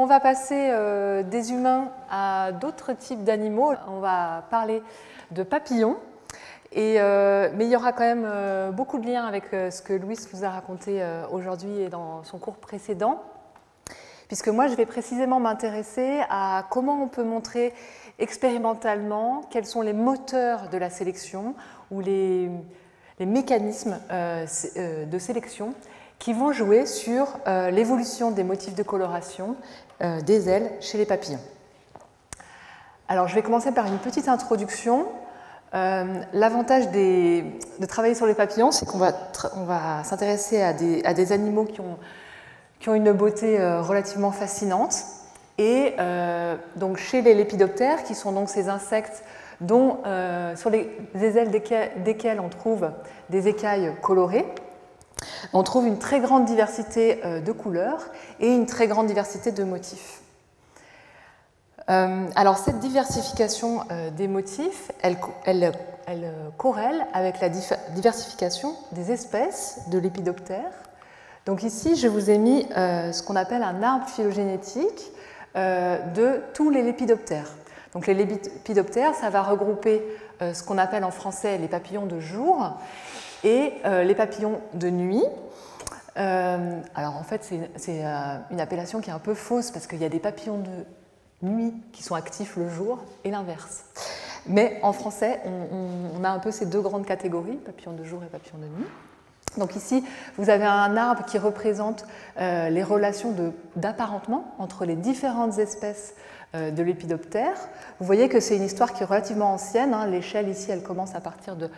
on va passer des humains à d'autres types d'animaux. On va parler de papillons. Mais il y aura quand même beaucoup de liens avec ce que Louis vous a raconté aujourd'hui et dans son cours précédent, puisque moi je vais précisément m'intéresser à comment on peut montrer expérimentalement quels sont les moteurs de la sélection ou les mécanismes de sélection qui vont jouer sur l'évolution des motifs de coloration des ailes chez les papillons. Alors je vais commencer par une petite introduction. L'avantage de travailler sur les papillons, c'est qu'on va s'intéresser à des animaux qui ont une beauté relativement fascinante. Et donc chez les lépidoptères, qui sont donc ces insectes dont, sur les ailes desquelles on trouve des écailles colorées, on trouve une très grande diversité de couleurs et une très grande diversité de motifs. Alors cette diversification des motifs, elle corrèle avec la diversification des espèces de lépidoptères. Donc ici, je vous ai mis ce qu'on appelle un arbre phylogénétique de tous les lépidoptères. Donc les lépidoptères, ça va regrouper ce qu'on appelle en français les papillons de jour et les papillons de nuit. Alors en fait, c'est une appellation qui est un peu fausse parce qu'il y a des papillons de nuit qui sont actifs le jour et l'inverse. Mais en français, on a un peu ces deux grandes catégories, papillons de jour et papillons de nuit. Donc ici, vous avez un arbre qui représente les relations d'apparentement entre les différentes espèces de lépidoptères. Vous voyez que c'est une histoire qui est relativement ancienne. L'échelle ici, elle commence à partir de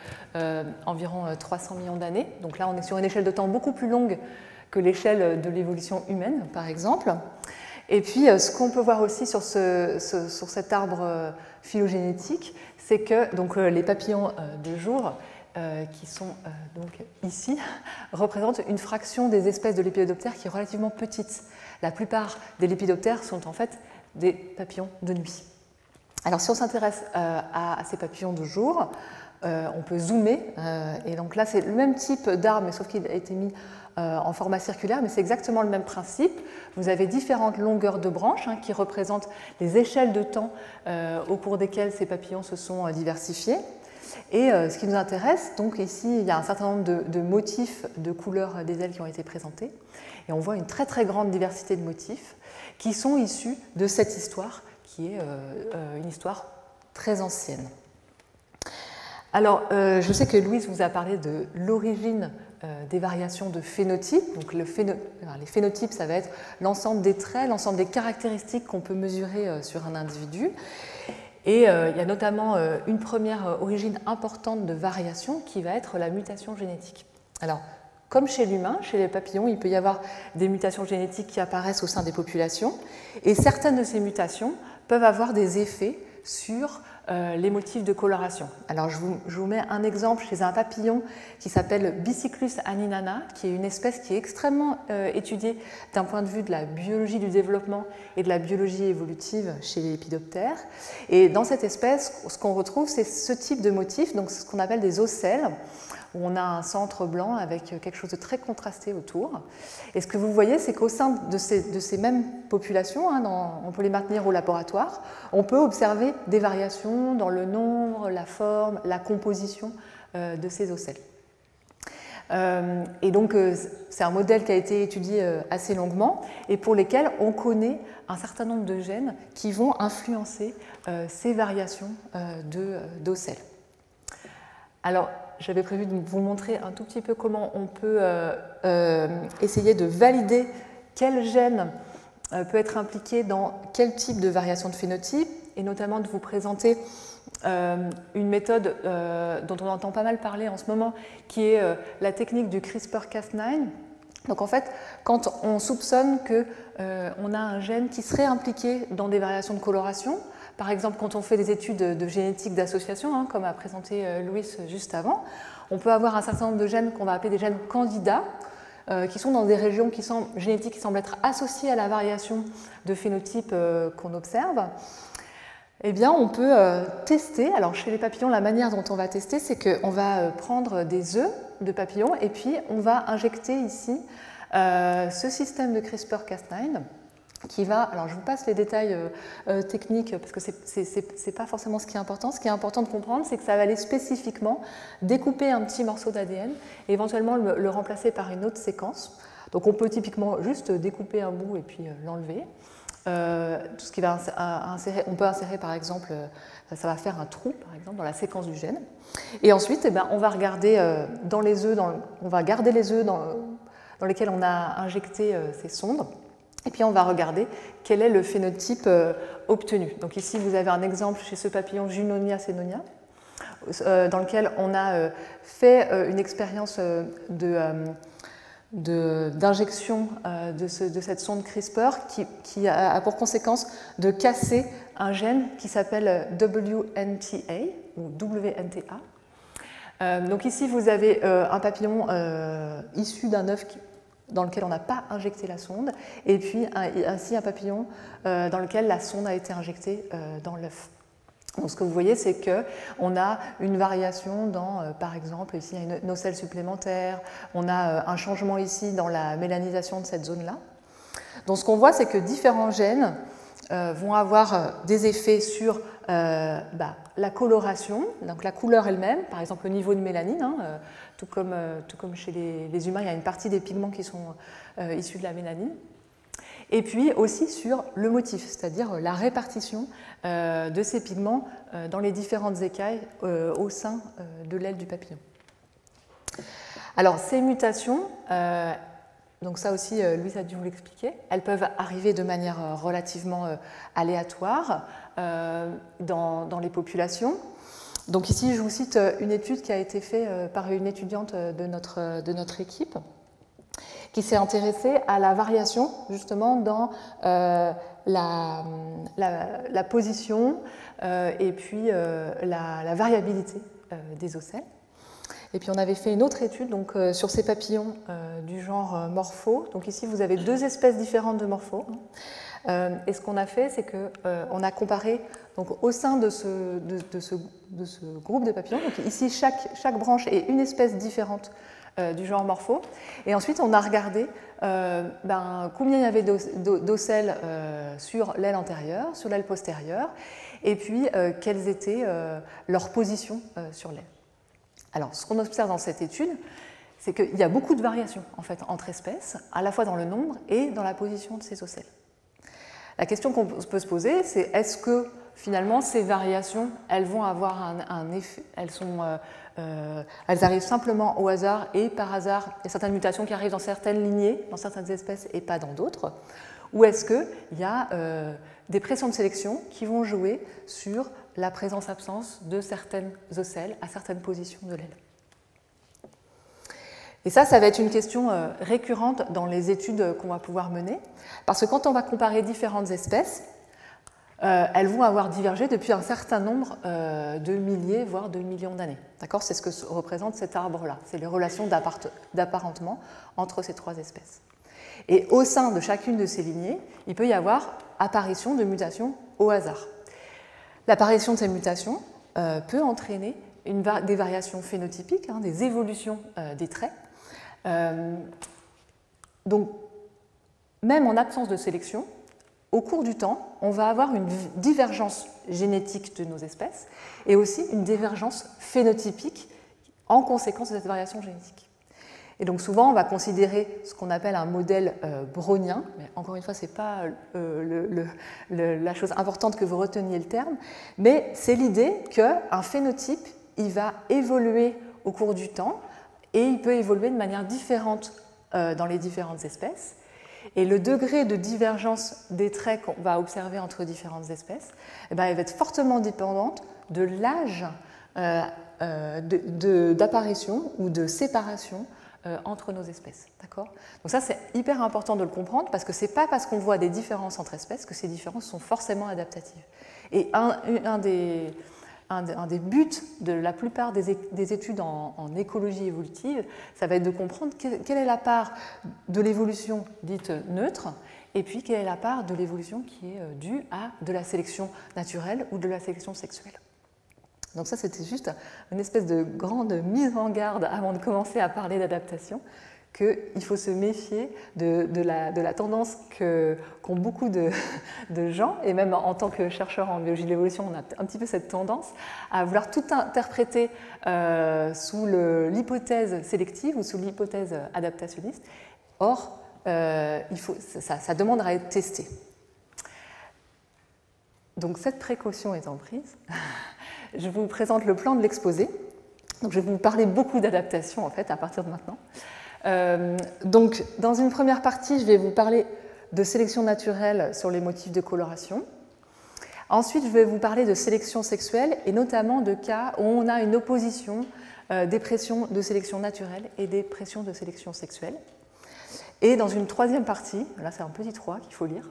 environ 300 millions d'années. Donc là, on est sur une échelle de temps beaucoup plus longue que l'échelle de l'évolution humaine, par exemple. Et puis, ce qu'on peut voir aussi sur cet arbre phylogénétique, c'est que donc, les papillons de jour, qui sont donc ici, représentent une fraction des espèces de lépidoptères qui est relativement petite. La plupart des lépidoptères sont en fait des papillons de nuit. Alors, si on s'intéresse à ces papillons de jour, on peut zoomer. Et donc là, c'est le même type d'arbre, mais sauf qu'il a été mis en format circulaire, mais c'est exactement le même principe. Vous avez différentes longueurs de branches qui représentent les échelles de temps au cours desquelles ces papillons se sont diversifiés. Et ce qui nous intéresse, donc ici, il y a un certain nombre de motifs de couleurs des ailes qui ont été présentés. Et on voit une très très grande diversité de motifs qui sont issus de cette histoire, qui est une histoire très ancienne. Alors, je sais que Louise vous a parlé de l'origine des variations de phénotypes. Donc, les phénotypes, ça va être l'ensemble des traits, l'ensemble des caractéristiques qu'on peut mesurer sur un individu. Et il y a notamment une première origine importante de variation qui va être la mutation génétique. Alors, comme chez l'humain, chez les papillons, il peut y avoir des mutations génétiques qui apparaissent au sein des populations. Et certaines de ces mutations peuvent avoir des effets sur les motifs de coloration. Alors je vous mets un exemple chez un papillon qui s'appelle Bicyclus aninana, qui est une espèce qui est extrêmement étudiée d'un point de vue de la biologie du développement et de la biologie évolutive chez les lépidoptères. Et dans cette espèce, ce qu'on retrouve, c'est ce type de motif, donc ce qu'on appelle des ocelles, où on a un centre blanc avec quelque chose de très contrasté autour. Et ce que vous voyez, c'est qu'au sein de ces mêmes populations, on peut les maintenir au laboratoire, on peut observer des variations dans le nombre, la forme, la composition de ces ocelles. Et donc, c'est un modèle qui a été étudié assez longuement et pour lesquels on connaît un certain nombre de gènes qui vont influencer ces variations d'ocelles. Alors, j'avais prévu de vous montrer un tout petit peu comment on peut essayer de valider quel gène peut être impliqué dans quel type de variation de phénotype, et notamment de vous présenter une méthode dont on entend pas mal parler en ce moment, qui est la technique du CRISPR-Cas9. Donc en fait, quand on soupçonne qu'on a un gène qui serait impliqué dans des variations de coloration, par exemple quand on fait des études de génétique d'association, comme a présenté Louis juste avant, on peut avoir un certain nombre de gènes qu'on va appeler des gènes candidats, qui sont dans des régions génétiques qui semblent être associées à la variation de phénotype qu'on observe. Eh bien, on peut tester. Alors, chez les papillons, la manière dont on va tester, c'est qu'on va prendre des œufs de papillons et puis on va injecter ici ce système de CRISPR-Cas9 qui va, alors je vous passe les détails techniques parce que c'est pas forcément ce qui est important. Ce qui est important de comprendre, c'est que ça va aller spécifiquement découper un petit morceau d'ADN et éventuellement le remplacer par une autre séquence. Donc on peut typiquement juste découper un bout et puis l'enlever. Tout ce qui va insérer, on peut insérer par exemple, ça va faire un trou par exemple dans la séquence du gène. Et ensuite, eh ben, on va regarder dans les œufs, on va garder les œufs dans lesquels on a injecté ces sondes. Et puis on va regarder quel est le phénotype obtenu. Donc ici vous avez un exemple chez ce papillon Junonia senonia, dans lequel on a fait une expérience d'injection de cette sonde CRISPR qui a pour conséquence de casser un gène qui s'appelle WNTA ou WNTA. Donc ici vous avez un papillon issu d'un œuf dans lequel on n'a pas injecté la sonde, et puis ainsi un papillon dans lequel la sonde a été injectée dans l'œuf. Donc ce que vous voyez, c'est qu'on a une variation dans, par exemple, ici il y a une nocelle supplémentaire, on a un changement ici dans la mélanisation de cette zone-là. Donc ce qu'on voit, c'est que différents gènes vont avoir des effets sur la coloration, donc la couleur elle-même, par exemple le niveau de mélanine, tout comme chez les humains, il y a une partie des pigments qui sont issus de la mélanine. Et puis aussi sur le motif, c'est-à-dire la répartition de ces pigments dans les différentes écailles au sein de l'aile du papillon. Alors ces mutations, donc ça aussi Louise a dû vous l'expliquer, elles peuvent arriver de manière relativement aléatoire dans les populations. Donc ici je vous cite une étude qui a été faite par une étudiante de notre équipe, qui s'est intéressée à la variation justement dans la position et puis la variabilité des ocelles. Et puis on avait fait une autre étude donc, sur ces papillons du genre morpho. Donc ici vous avez deux espèces différentes de morpho. Et ce qu'on a fait, c'est qu'on a comparé donc, au sein de ce groupe de papillons. Donc ici chaque branche est une espèce différente du genre morpho. Et ensuite, on a regardé combien il y avait d'ocelles sur l'aile antérieure, sur l'aile postérieure, et puis quelles étaient leurs positions sur l'aile. Alors, ce qu'on observe dans cette étude, c'est qu'il y a beaucoup de variations en fait, entre espèces, à la fois dans le nombre et dans la position de ces ocelles. La question qu'on peut se poser, c'est est-ce que finalement ces variations, elles vont avoir un effet, elles arrivent simplement au hasard et par hasard, il y a certaines mutations qui arrivent dans certaines lignées, dans certaines espèces et pas dans d'autres, ou est-ce qu'il y a des pressions de sélection qui vont jouer sur la présence-absence de certaines ocelles à certaines positions de l'aile. Et ça va être une question récurrente dans les études qu'on va pouvoir mener, parce que quand on va comparer différentes espèces, elles vont avoir divergé depuis un certain nombre de milliers, voire de millions d'années. D'accord ? C'est ce que représente cet arbre-là. C'est les relations d'apparentement entre ces trois espèces. Et au sein de chacune de ces lignées, il peut y avoir apparition de mutations au hasard. L'apparition de ces mutations peut entraîner des variations phénotypiques, des évolutions des traits. Donc, même en absence de sélection, au cours du temps, on va avoir une divergence génétique de nos espèces et aussi une divergence phénotypique en conséquence de cette variation génétique. Et donc souvent, on va considérer ce qu'on appelle un modèle brownien, mais encore une fois, ce n'est pas la chose importante que vous reteniez le terme, mais c'est l'idée qu'un phénotype, il va évoluer au cours du temps et il peut évoluer de manière différente dans les différentes espèces. Et le degré de divergence des traits qu'on va observer entre différentes espèces, elle va être fortement dépendante de l'âge d'apparition ou de séparation entre nos espèces. D'accord ? Donc ça, c'est hyper important de le comprendre parce que ce n'est pas parce qu'on voit des différences entre espèces que ces différences sont forcément adaptatives. Et un des buts de la plupart des études en écologie évolutive, ça va être de comprendre quelle est la part de l'évolution dite neutre et puis quelle est la part de l'évolution qui est due à de la sélection naturelle ou de la sélection sexuelle. Donc ça, c'était juste une espèce de grande mise en garde avant de commencer à parler d'adaptation qu'il faut se méfier de la tendance qu'ont beaucoup de gens, et même en tant que chercheur en biologie de l'évolution, on a un petit peu cette tendance à vouloir tout interpréter sous l'hypothèse sélective ou sous l'hypothèse adaptationniste. Or, ça demande à être testé. Donc cette précaution étant prise, je vous présente le plan de l'exposé. Donc je vais vous parler beaucoup d'adaptation en fait à partir de maintenant. Donc dans une première partie, je vais vous parler de sélection naturelle sur les motifs de coloration. Ensuite, je vais vous parler de sélection sexuelle et notamment de cas où on a une opposition des pressions de sélection naturelle et des pressions de sélection sexuelle. Et dans une troisième partie, là c'est un petit 3 qu'il faut lire,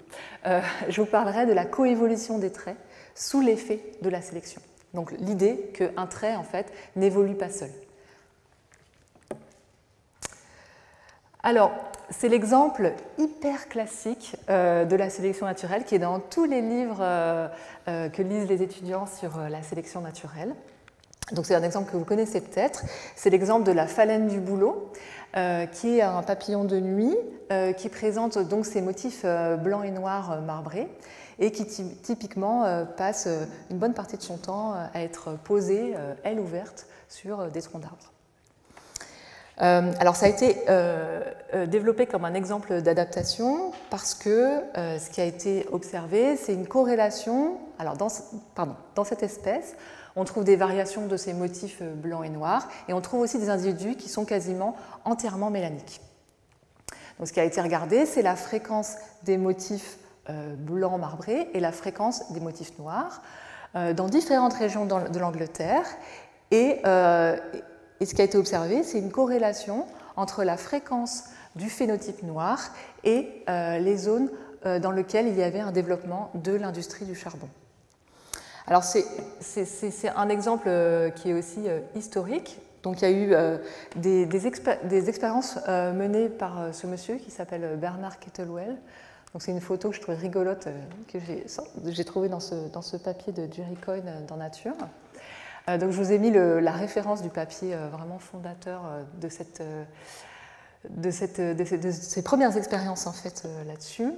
je vous parlerai de la coévolution des traits sous l'effet de la sélection. Donc l'idée qu'un trait en fait n'évolue pas seul. Alors, c'est l'exemple hyper classique de la sélection naturelle qui est dans tous les livres que lisent les étudiants sur la sélection naturelle. Donc c'est un exemple que vous connaissez peut-être, c'est l'exemple de la phalène du bouleau, qui est un papillon de nuit qui présente donc ces motifs blancs et noirs marbrés et qui typiquement passe une bonne partie de son temps à être posé, aile ouverte, sur des troncs d'arbres. Alors ça a été développé comme un exemple d'adaptation parce que ce qui a été observé, c'est une corrélation. Alors dans cette espèce, on trouve des variations de ces motifs blancs et noirs et on trouve aussi des individus qui sont quasiment entièrement mélaniques. Donc ce qui a été regardé, c'est la fréquence des motifs blancs marbrés et la fréquence des motifs noirs dans différentes régions de l'Angleterre et ce qui a été observé, c'est une corrélation entre la fréquence du phénotype noir et les zones dans lesquelles il y avait un développement de l'industrie du charbon. Alors c'est un exemple qui est aussi historique. Donc il y a eu des expériences menées par ce monsieur qui s'appelle Bernard Kettlewell. Donc c'est une photo que je trouvais rigolote que j'ai trouvée dans ce papier de Jerry Coyne dans Nature. Donc je vous ai mis la référence du papier vraiment fondateur de ces premières expériences en fait là-dessus.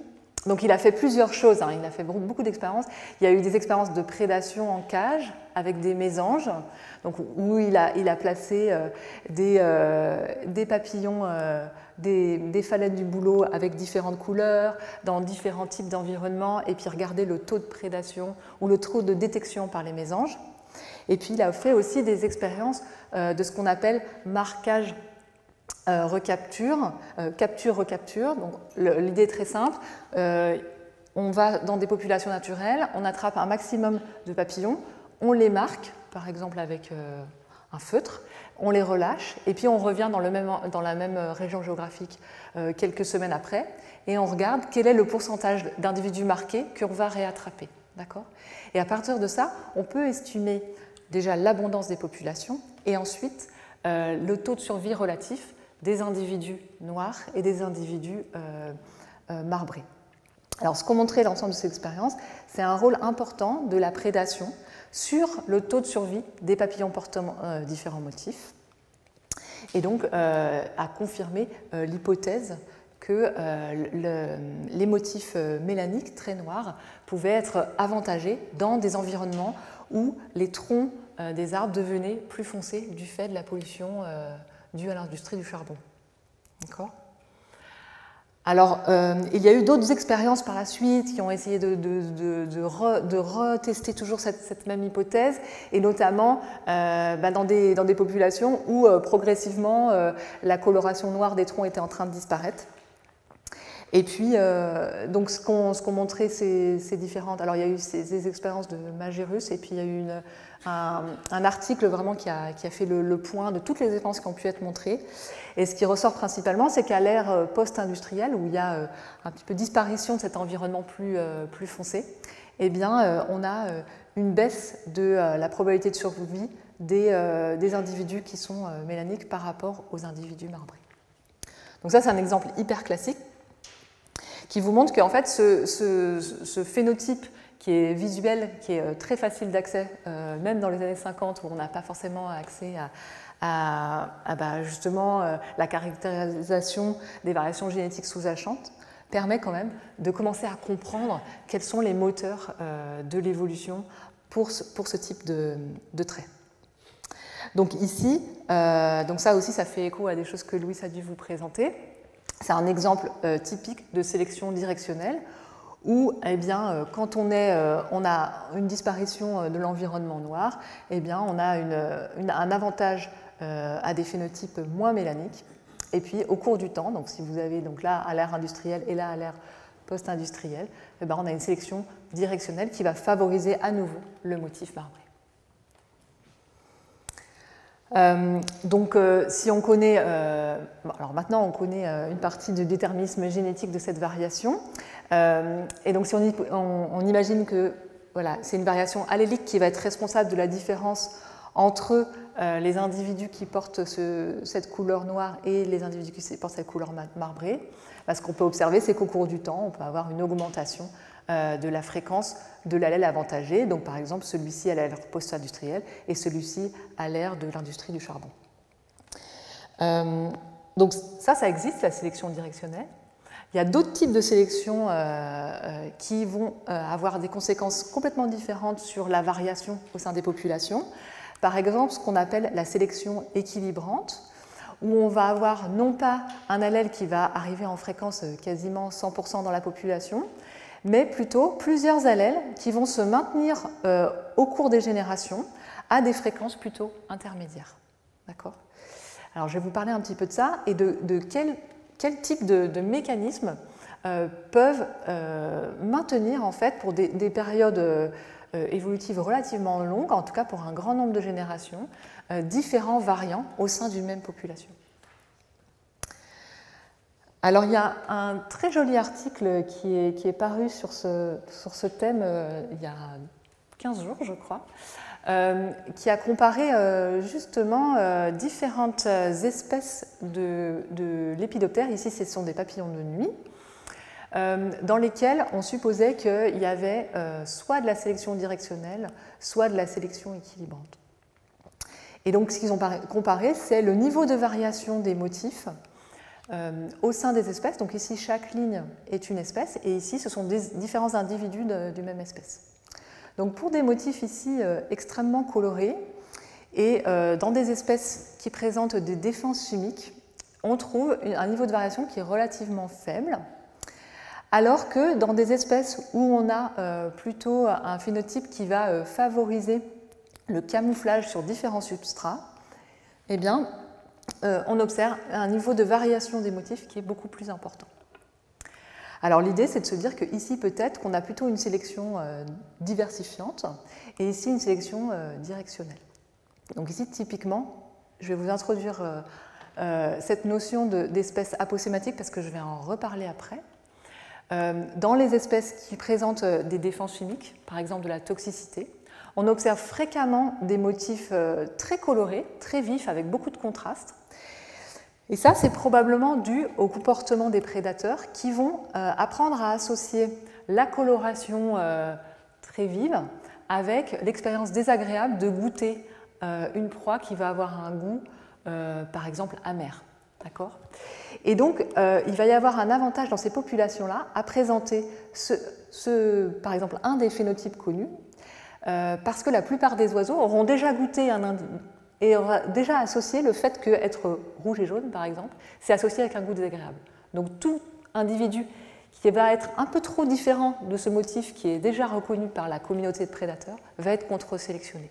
Donc il a fait plusieurs choses, il a fait beaucoup d'expériences. Il y a eu des expériences de prédation en cage avec des mésanges, donc où il a placé des papillons, des phalènes du bouleau avec différentes couleurs, dans différents types d'environnements, et puis regardé le taux de prédation ou le taux de détection par les mésanges. Et puis il a fait aussi des expériences de ce qu'on appelle marquage recapture, capture-recapture. Donc l'idée est très simple. On va dans des populations naturelles, on attrape un maximum de papillons, on les marque, par exemple avec un feutre, on les relâche et puis on revient dans la même région géographique quelques semaines après et on regarde quel est le pourcentage d'individus marqués qu'on va réattraper. D'accord ? Et à partir de ça, on peut estimer déjà l'abondance des populations et ensuite le taux de survie relatif des individus noirs et des individus marbrés. Alors, ce qu'ont montré l'ensemble de ces expériences, c'est un rôle important de la prédation sur le taux de survie des papillons portant différents motifs, et donc a confirmé l'hypothèse que les motifs mélaniques très noirs pouvaient être avantagés dans des environnements où les troncs des arbres devenaient plus foncés du fait de la pollution due à l'industrie du charbon. D'accord ? Alors, il y a eu d'autres expériences par la suite qui ont essayé de retester toujours cette même hypothèse, et notamment dans des populations où progressivement la coloration noire des troncs était en train de disparaître. Et puis, donc, ce qu'ont montré ces différentes... Alors, il y a eu ces expériences de Magérus, et puis il y a eu un article vraiment qui a fait le point de toutes les expériences qui ont pu être montrées. Et ce qui ressort principalement, c'est qu'à l'ère post-industrielle, où il y a un petit peu disparition de cet environnement plus foncé, eh bien, on a une baisse de la probabilité de survie des individus qui sont mélaniques par rapport aux individus marbrés. Donc ça, c'est un exemple hyper classique qui vous montre qu'en fait, ce phénotype qui est visuel, qui est très facile d'accès, même dans les années 50 où on n'a pas forcément accès justement la caractérisation des variations génétiques sous-jacentes, permet quand même de commencer à comprendre quels sont les moteurs de l'évolution pour ce type de traits. Donc ici, donc ça aussi, ça fait écho à des choses que Louis a dû vous présenter. C'est un exemple typique de sélection directionnelle où, eh bien, quand on a une disparition de l'environnement noir, eh bien, on a un avantage à des phénotypes moins mélaniques. Et puis, au cours du temps, donc si vous avez donc là à l'ère industrielle et là à l'ère post-industrielle, eh bien, on a une sélection directionnelle qui va favoriser à nouveau le motif marbré. Si on connaît, alors maintenant on connaît une partie du déterminisme génétique de cette variation, et donc si on imagine que voilà, c'est une variation allélique qui va être responsable de la différence entre les individus qui portent cette couleur noire et les individus qui portent cette couleur marbrée, ce qu'on peut observer, c'est qu'au cours du temps, on peut avoir une augmentation de la fréquence de l'allèle avantagé, donc par exemple celui-ci à l'ère post-industrielle et celui-ci à l'ère de l'industrie du charbon. Donc ça existe, la sélection directionnelle. Il y a d'autres types de sélection qui vont avoir des conséquences complètement différentes sur la variation au sein des populations. Par exemple, ce qu'on appelle la sélection équilibrante, où on va avoir non pas un allèle qui va arriver en fréquence quasiment 100% dans la population, mais plutôt plusieurs allèles qui vont se maintenir au cours des générations à des fréquences plutôt intermédiaires. D'accord ? Alors, je vais vous parler un petit peu de ça et de quel type de mécanismes peuvent maintenir, en fait, pour des périodes évolutives relativement longues, en tout cas pour un grand nombre de générations, différents variants au sein d'une même population. Alors, il y a un très joli article qui est paru sur ce thème il y a 15 jours, je crois, qui a comparé justement différentes espèces de lépidoptères. Ici, ce sont des papillons de nuit, dans lesquels on supposait qu'il y avait soit de la sélection directionnelle, soit de la sélection équilibrante. Et donc, ce qu'ils ont comparé, c'est le niveau de variation des motifs au sein des espèces. Donc ici, chaque ligne est une espèce, et ici, ce sont différents individus d'une même espèce. Donc pour des motifs ici extrêmement colorés, et dans des espèces qui présentent des défenses chimiques, on trouve un niveau de variation qui est relativement faible, alors que dans des espèces où on a plutôt un phénotype qui va favoriser le camouflage sur différents substrats, eh bien, on observe un niveau de variation des motifs qui est beaucoup plus important. Alors l'idée, c'est de se dire qu'ici, peut-être qu'on a plutôt une sélection diversifiante et ici une sélection directionnelle. Donc ici, typiquement, je vais vous introduire cette notion d'espèce aposématique parce que je vais en reparler après. Dans les espèces qui présentent des défenses chimiques, par exemple de la toxicité, on observe fréquemment des motifs très colorés, très vifs, avec beaucoup de contraste. Et ça, c'est probablement dû au comportement des prédateurs qui vont apprendre à associer la coloration très vive avec l'expérience désagréable de goûter une proie qui va avoir un goût, par exemple, amer. D'accord ? Et donc, il va y avoir un avantage dans ces populations-là à présenter, par exemple, un des phénotypes connus, parce que la plupart des oiseaux auront déjà goûté et aura déjà associé le fait qu'être rouge et jaune, par exemple, c'est associé avec un goût désagréable. Donc tout individu qui va être un peu trop différent de ce motif qui est déjà reconnu par la communauté de prédateurs va être contre-sélectionné.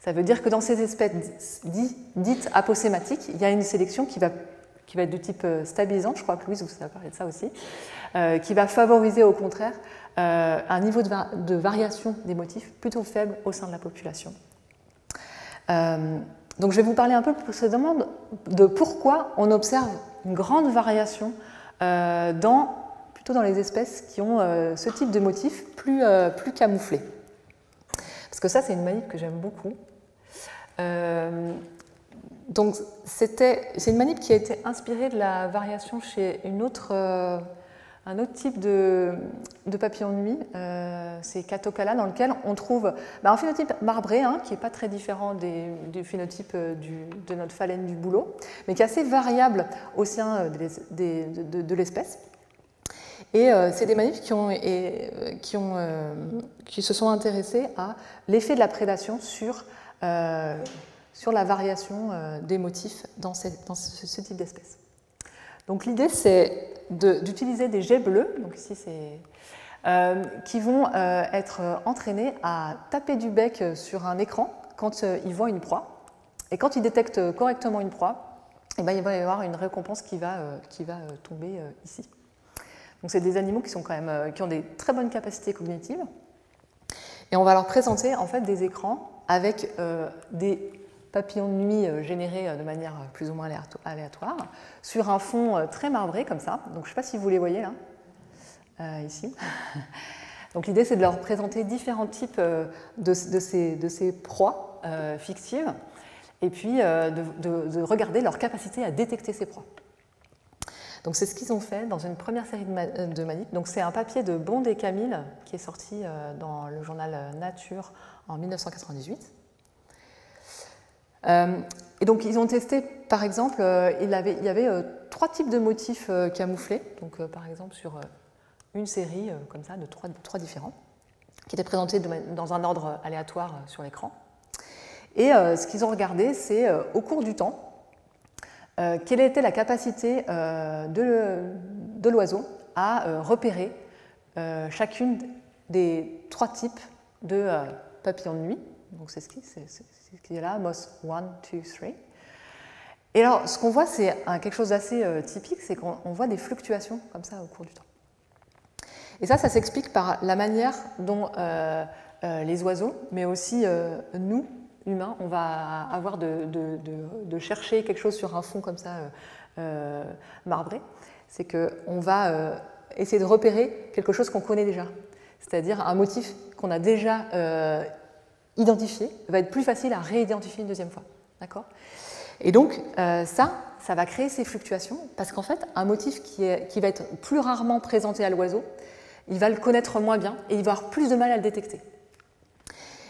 Ça veut dire que dans ces espèces dites aposématiques, il y a une sélection qui va être de type stabilisante, je crois que Louise vous a parlé de ça aussi, qui va favoriser au contraire un niveau de variation des motifs plutôt faible au sein de la population. Donc je vais vous parler un peu plus précisément de pourquoi on observe une grande variation plutôt dans les espèces qui ont ce type de motif plus camouflé. Parce que ça, c'est une manip que j'aime beaucoup. Donc c'est une manip qui a été inspirée de la variation chez une autre autre type de papillon de nuit, c'est Catocala, dans lequel on trouve un phénotype marbré, hein, qui n'est pas très différent du phénotype de notre phalène du bouleau, mais qui est assez variable au sein de l'espèce. Et c'est des manipes qui se sont intéressés à l'effet de la prédation sur la variation des motifs dans ce type d'espèce. Donc l'idée, c'est d'utiliser des jets bleus, donc ici qui vont être entraînés à taper du bec sur un écran quand ils voient une proie. Et quand ils détectent correctement une proie, il va y avoir une récompense qui va tomber ici. Donc c'est des animaux qui ont des très bonnes capacités cognitives. Et on va leur présenter en fait des écrans avec des papillons de nuit générés de manière plus ou moins aléatoire sur un fond très marbré comme ça. Donc je ne sais pas si vous les voyez là, ici. Donc l'idée, c'est de leur présenter différents types de ces proies fictives et puis de regarder leur capacité à détecter ces proies. Donc c'est ce qu'ils ont fait dans une première série de manips. Donc c'est un papier de Bond et Camille qui est sorti dans le journal Nature en 1998. Et donc ils ont testé, par exemple, il y avait 3 types de motifs camouflés, donc par exemple sur une série comme ça de 3 différents, qui étaient présentés dans un ordre aléatoire sur l'écran. Et ce qu'ils ont regardé, c'est au cours du temps, quelle était la capacité de l'oiseau à repérer chacune des 3 types de papillons de nuit. Donc c'est ce qui est là, MOS 1, 2, 3. Et alors, ce qu'on voit, c'est quelque chose d'assez typique, c'est qu'on voit des fluctuations comme ça au cours du temps. Et ça s'explique par la manière dont les oiseaux, mais aussi nous, humains, on va avoir de chercher quelque chose sur un fond comme ça marbré. C'est qu'on va essayer de repérer quelque chose qu'on connaît déjà, c'est-à-dire un motif qu'on a déjà identifié va être plus facile à réidentifier une deuxième fois. D'accord ? Et donc, ça va créer ces fluctuations, parce qu'en fait, un motif qui va être plus rarement présenté à l'oiseau, il va le connaître moins bien et il va avoir plus de mal à le détecter.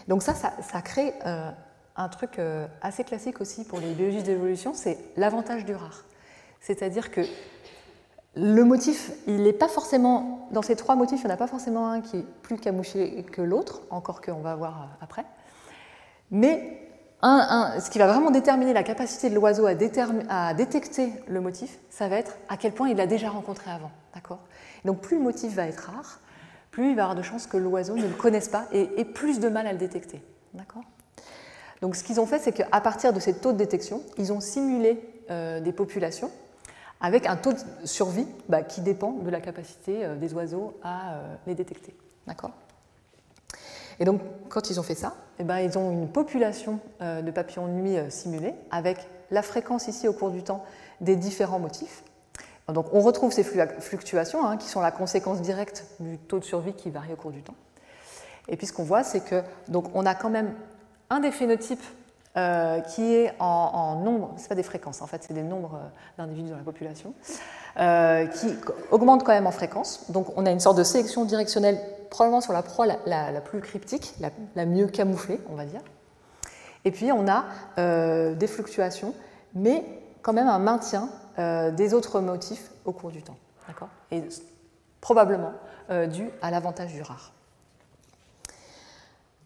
Donc ça crée un truc assez classique aussi pour les biologistes d'évolution, c'est l'avantage du rare. C'est-à-dire que le motif, il n'est pas forcément, dans ces 3 motifs, il n'y en a pas forcément un qui est plus camouflé que l'autre, encore qu'on va voir après. Mais ce qui va vraiment déterminer la capacité de l'oiseau à détecter le motif, ça va être à quel point il l'a déjà rencontré avant. D'accord ? Donc plus le motif va être rare, plus il va y avoir de chances que l'oiseau ne le connaisse pas et ait plus de mal à le détecter. D'accord ? Donc ce qu'ils ont fait, c'est qu'à partir de ces taux de détection, ils ont simulé des populations avec un taux de survie qui dépend de la capacité des oiseaux à les détecter. D'accord ? Et donc, quand ils ont fait ça, ils ont une population de papillons de nuit simulés avec la fréquence ici au cours du temps des différents motifs. Donc, on retrouve ces fluctuations qui sont la conséquence directe du taux de survie qui varie au cours du temps. Et puis, ce qu'on voit, c'est que on a quand même un des phénotypes qui est en nombre, ce n'est pas des fréquences, en fait, c'est des nombres d'individus dans la population, qui augmentent quand même en fréquence. Donc, on a une sorte de sélection directionnelle probablement sur la proie la plus cryptique, la mieux camouflée, on va dire. Et puis, on a des fluctuations, mais quand même un maintien des autres motifs au cours du temps. D'accord ? Et probablement dû à l'avantage du rare.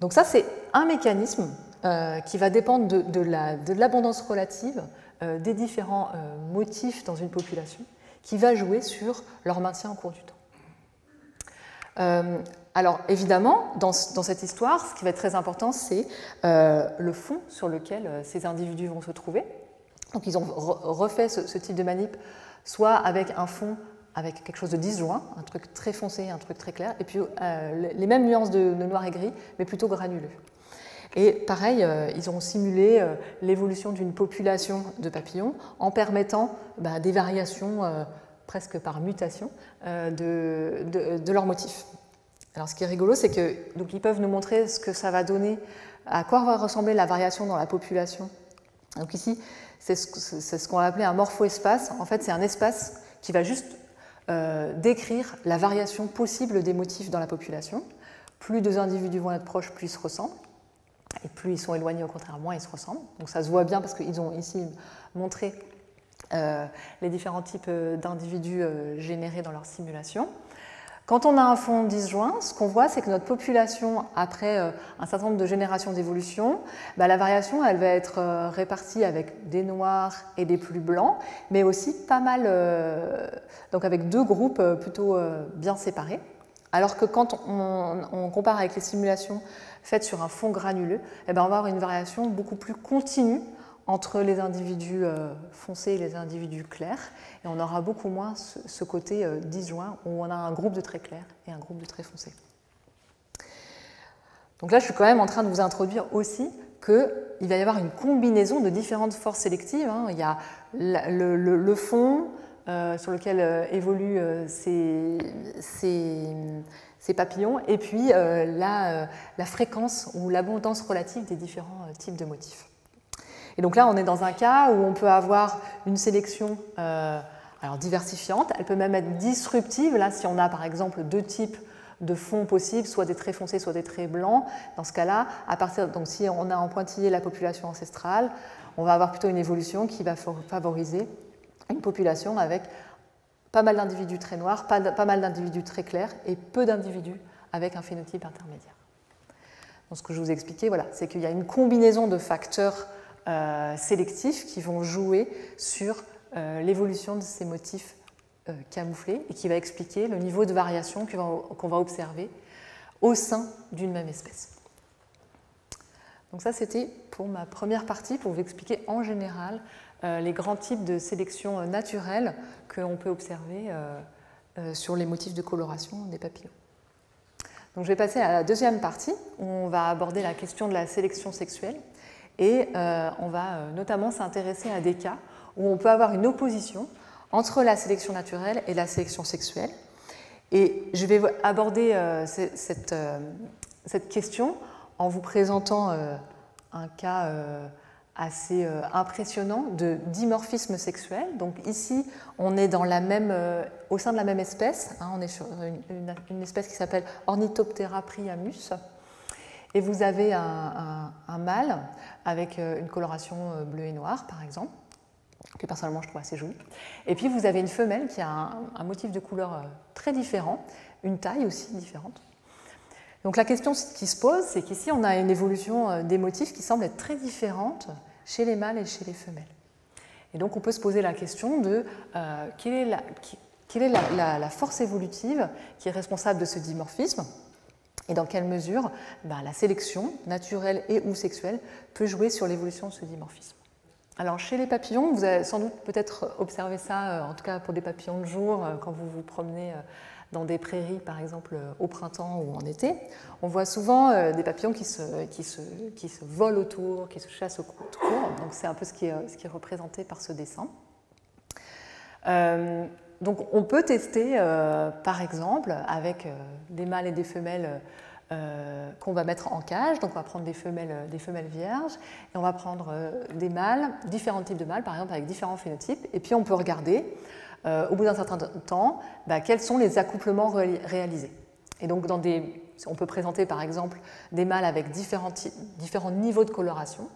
Donc ça, c'est un mécanisme qui va dépendre de l'abondance relative des différents motifs dans une population, qui va jouer sur leur maintien au cours du temps. Alors évidemment, dans cette histoire, ce qui va être très important, c'est le fond sur lequel ces individus vont se trouver. Donc ils ont refait ce type de manip, soit avec un fond avec quelque chose de disjoint, un truc très foncé, un truc très clair, et puis les mêmes nuances de noir et gris, mais plutôt granuleux. Et pareil, ils ont simulé l'évolution d'une population de papillons en permettant des variations presque par mutation de leurs motifs. Alors ce qui est rigolo, c'est qu'ils peuvent nous montrer ce que ça va donner, à quoi va ressembler la variation dans la population. Donc ici, c'est ce qu'on va appeler un morpho-espace. En fait, c'est un espace qui va juste décrire la variation possible des motifs dans la population. Plus deux individus vont être proches, plus ils se ressemblent. Et plus ils sont éloignés, au contraire, moins ils se ressemblent. Donc ça se voit bien parce qu'ils ont ici montré les différents types d'individus générés dans leur simulation. Quand on a un fond disjoint, ce qu'on voit, c'est que notre population, après un certain nombre de générations d'évolution, la variation, elle va être répartie avec des noirs et des plus blancs, mais aussi pas mal, donc avec deux groupes plutôt bien séparés. Alors que quand on compare avec les simulations faites sur un fond granuleux, on va avoir une variation beaucoup plus continue entre les individus foncés et les individus clairs, et on aura beaucoup moins ce côté disjoint où on a un groupe de traits clairs et un groupe de traits foncés. Donc là, je suis quand même en train de vous introduire aussi qu'il va y avoir une combinaison de différentes forces sélectives. Il y a le fond sur lequel évoluent ces papillons, et puis la fréquence ou l'abondance relative des différents types de motifs. Et donc là, on est dans un cas où on peut avoir une sélection alors diversifiante, elle peut même être disruptive. Là, si on a par exemple deux types de fonds possibles, soit des traits foncés, soit des traits blancs, dans ce cas-là, donc si on a en pointillé la population ancestrale, on va avoir plutôt une évolution qui va favoriser une population avec pas mal d'individus très noirs, pas mal d'individus très clairs et peu d'individus avec un phénotype intermédiaire. Donc ce que je vous ai expliqué, voilà, c'est qu'il y a une combinaison de facteurs sélectifs qui vont jouer sur l'évolution de ces motifs camouflés et qui va expliquer le niveau de variation qu'on va observer au sein d'une même espèce. Donc ça, c'était pour ma première partie, pour vous expliquer en général les grands types de sélection naturelle qu'on peut observer sur les motifs de coloration des papillons. Donc je vais passer à la deuxième partie, où on va aborder la question de la sélection sexuelle. Et on va notamment s'intéresser à des cas où on peut avoir une opposition entre la sélection naturelle et la sélection sexuelle. Et je vais aborder cette question en vous présentant un cas assez impressionnant de dimorphisme sexuel. Donc ici, on est au sein de la même espèce. On est sur une espèce qui s'appelle Ornithoptera priamus. Et vous avez un mâle avec une coloration bleue et noire, par exemple, que personnellement je trouve assez jolie. Et puis vous avez une femelle qui a un motif de couleur très différent, une taille aussi différente. Donc la question qui se pose, c'est qu'ici on a une évolution des motifs qui semble être très différente chez les mâles et chez les femelles. Et donc on peut se poser la question de quelle est la force évolutive qui est responsable de ce dimorphisme, et dans quelle mesure la sélection naturelle et ou sexuelle peut jouer sur l'évolution de ce dimorphisme. Alors chez les papillons, vous avez sans doute peut-être observé ça, en tout cas pour des papillons de jour, quand vous vous promenez dans des prairies, par exemple au printemps ou en été. On voit souvent des papillons qui se volent autour, qui se chassent autour. Donc c'est un peu ce qui est représenté par ce dessin. Donc on peut tester, par exemple, avec des mâles et des femelles qu'on va mettre en cage. Donc on va prendre des femelles vierges et on va prendre des mâles, différents types de mâles, par exemple avec différents phénotypes. Et puis on peut regarder, au bout d'un certain temps, quels sont les accouplements réalisés. Et donc on peut présenter par exemple des mâles avec différents niveaux de coloration.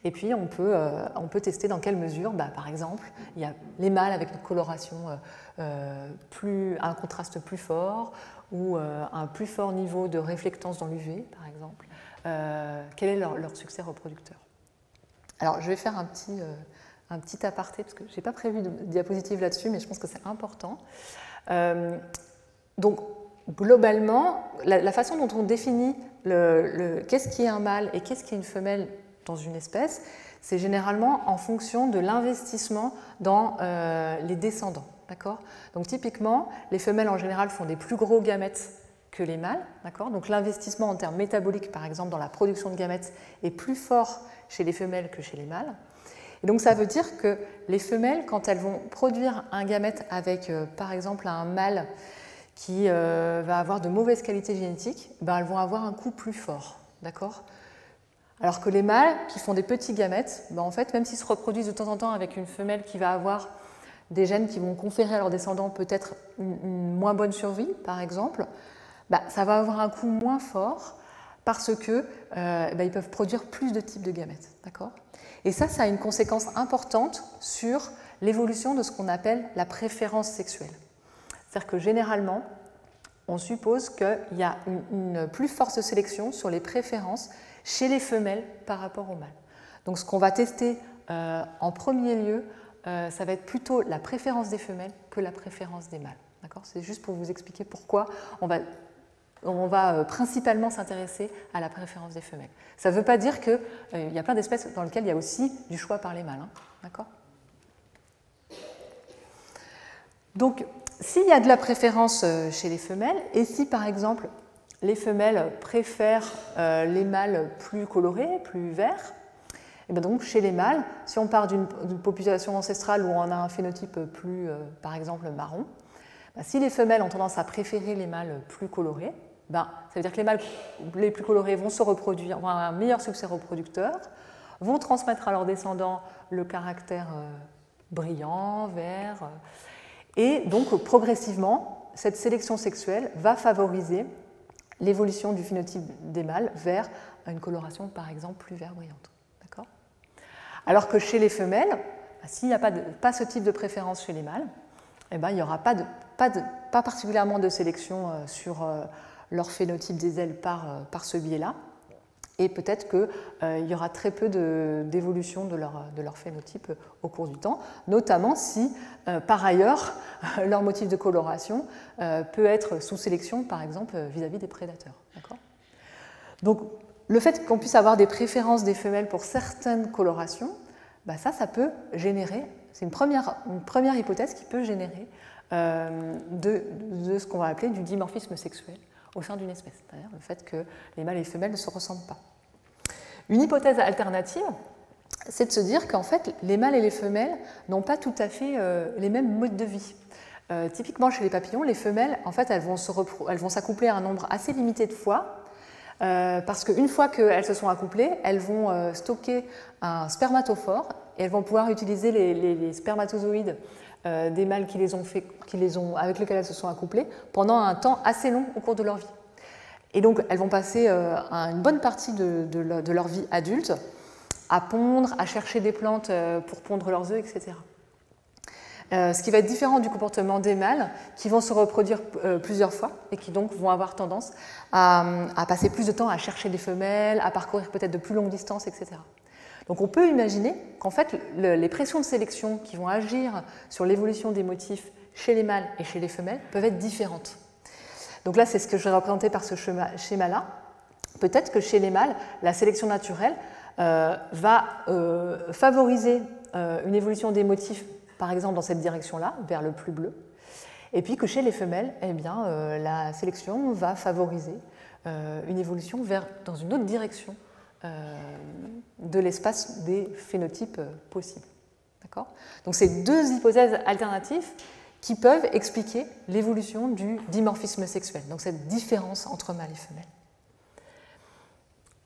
Et puis on peut tester dans quelle mesure, par exemple, il y a les mâles avec une coloration un contraste plus fort ou un plus fort niveau de réflectance dans l'UV, par exemple. Quel est leur succès reproducteur? Alors je vais faire un petit aparté, parce que je n'ai pas prévu de diapositive là-dessus, mais je pense que c'est important. Donc globalement, la façon dont on définit qu'est-ce qui est un mâle et qu'est-ce qui est une femelle dans une espèce, c'est généralement en fonction de l'investissement dans les descendants. Donc typiquement, les femelles en général font des plus gros gamètes que les mâles. Donc l'investissement en termes métaboliques, par exemple, dans la production de gamètes est plus fort chez les femelles que chez les mâles. Et donc ça veut dire que les femelles, quand elles vont produire un gamète avec, par exemple, un mâle qui va avoir de mauvaises qualités génétiques, elles vont avoir un coût plus fort. Alors que les mâles qui font des petits gamètes, en fait, même s'ils se reproduisent de temps en temps avec une femelle qui va avoir des gènes qui vont conférer à leurs descendants peut-être une moins bonne survie, par exemple, ça va avoir un coût moins fort parce que ils peuvent produire plus de types de gamètes. D'accord ? Et ça a une conséquence importante sur l'évolution de ce qu'on appelle la préférence sexuelle. C'est-à-dire que généralement, on suppose qu'il y a une plus forte sélection sur les préférences chez les femelles par rapport aux mâles. Donc ce qu'on va tester en premier lieu, ça va être plutôt la préférence des femelles que la préférence des mâles. C'est juste pour vous expliquer pourquoi on va principalement s'intéresser à la préférence des femelles. Ça ne veut pas dire qu'il y a plein d'espèces dans lesquelles il y a aussi du choix par les mâles. D'accord ? Donc, s'il y a de la préférence chez les femelles, et si par exemple les femelles préfèrent les mâles plus colorés, plus verts, et bien donc chez les mâles, si on part d'une population ancestrale où on a un phénotype plus, par exemple, marron, si les femelles ont tendance à préférer les mâles plus colorés, ça veut dire que les mâles les plus colorés vont se reproduire, vont avoir un meilleur succès reproducteur, vont transmettre à leurs descendants le caractère brillant, vert, et donc progressivement, cette sélection sexuelle va favoriser l'évolution du phénotype des mâles vers une coloration, par exemple, plus vert brillante. D'accord ? Alors que chez les femelles, s'il n'y a pas ce type de préférence chez les mâles, il n'y aura pas particulièrement de sélection sur leur phénotype des ailes par ce biais-là. Et peut-être qu'il y aura très peu d'évolution de leur phénotype au cours du temps, notamment si, par ailleurs, leur motif de coloration peut être sous sélection, par exemple, vis-à-vis des prédateurs. Donc, le fait qu'on puisse avoir des préférences des femelles pour certaines colorations, ça peut générer, c'est une première hypothèse qui peut générer de ce qu'on va appeler du dimorphisme sexuel au sein d'une espèce, c'est-à-dire le fait que les mâles et les femelles ne se ressemblent pas. Une hypothèse alternative, c'est de se dire qu'en fait, les mâles et les femelles n'ont pas tout à fait les mêmes modes de vie. Typiquement, chez les papillons, les femelles, en fait, elles vont s'accoupler à un nombre assez limité de fois, parce qu'une fois qu'elles se sont accouplées, elles vont stocker un spermatophore et elles vont pouvoir utiliser les spermatozoïdes des mâles avec lesquels elles se sont accouplées pendant un temps assez long au cours de leur vie. Et donc, elles vont passer une bonne partie de leur vie adulte à pondre, à chercher des plantes pour pondre leurs œufs, etc. Ce qui va être différent du comportement des mâles qui vont se reproduire plusieurs fois et qui donc vont avoir tendance à passer plus de temps à chercher des femelles, à parcourir peut-être de plus longues distances, etc. Donc on peut imaginer qu'en fait les pressions de sélection qui vont agir sur l'évolution des motifs chez les mâles et chez les femelles peuvent être différentes. Donc là c'est ce que je vais représenter par ce schéma-là. Peut-être que chez les mâles, la sélection naturelle va favoriser une évolution des motifs, par exemple dans cette direction-là, vers le plus bleu, et puis que chez les femelles, la sélection va favoriser une évolution dans une autre direction de l'espace des phénotypes possibles. D'accord ? Donc c'est deux hypothèses alternatives qui peuvent expliquer l'évolution du dimorphisme sexuel, donc cette différence entre mâles et femelles.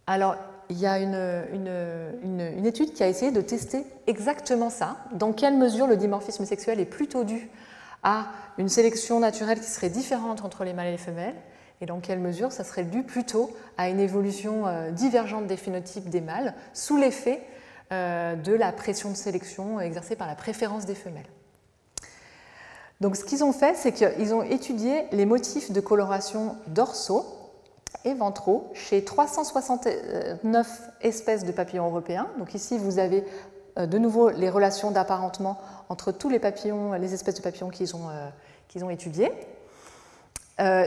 Alors, il y a une étude qui a essayé de tester exactement ça, dans quelle mesure le dimorphisme sexuel est plutôt dû à une sélection naturelle qui serait différente entre les mâles et les femelles, et dans quelle mesure ça serait dû plutôt à une évolution divergente des phénotypes des mâles sous l'effet de la pression de sélection exercée par la préférence des femelles. Donc ce qu'ils ont fait, c'est qu'ils ont étudié les motifs de coloration dorsaux et ventraux chez 369 espèces de papillons européens. Donc ici, vous avez de nouveau les relations d'apparentement entre tous les papillons, les espèces de papillons qu'ils ont étudiés.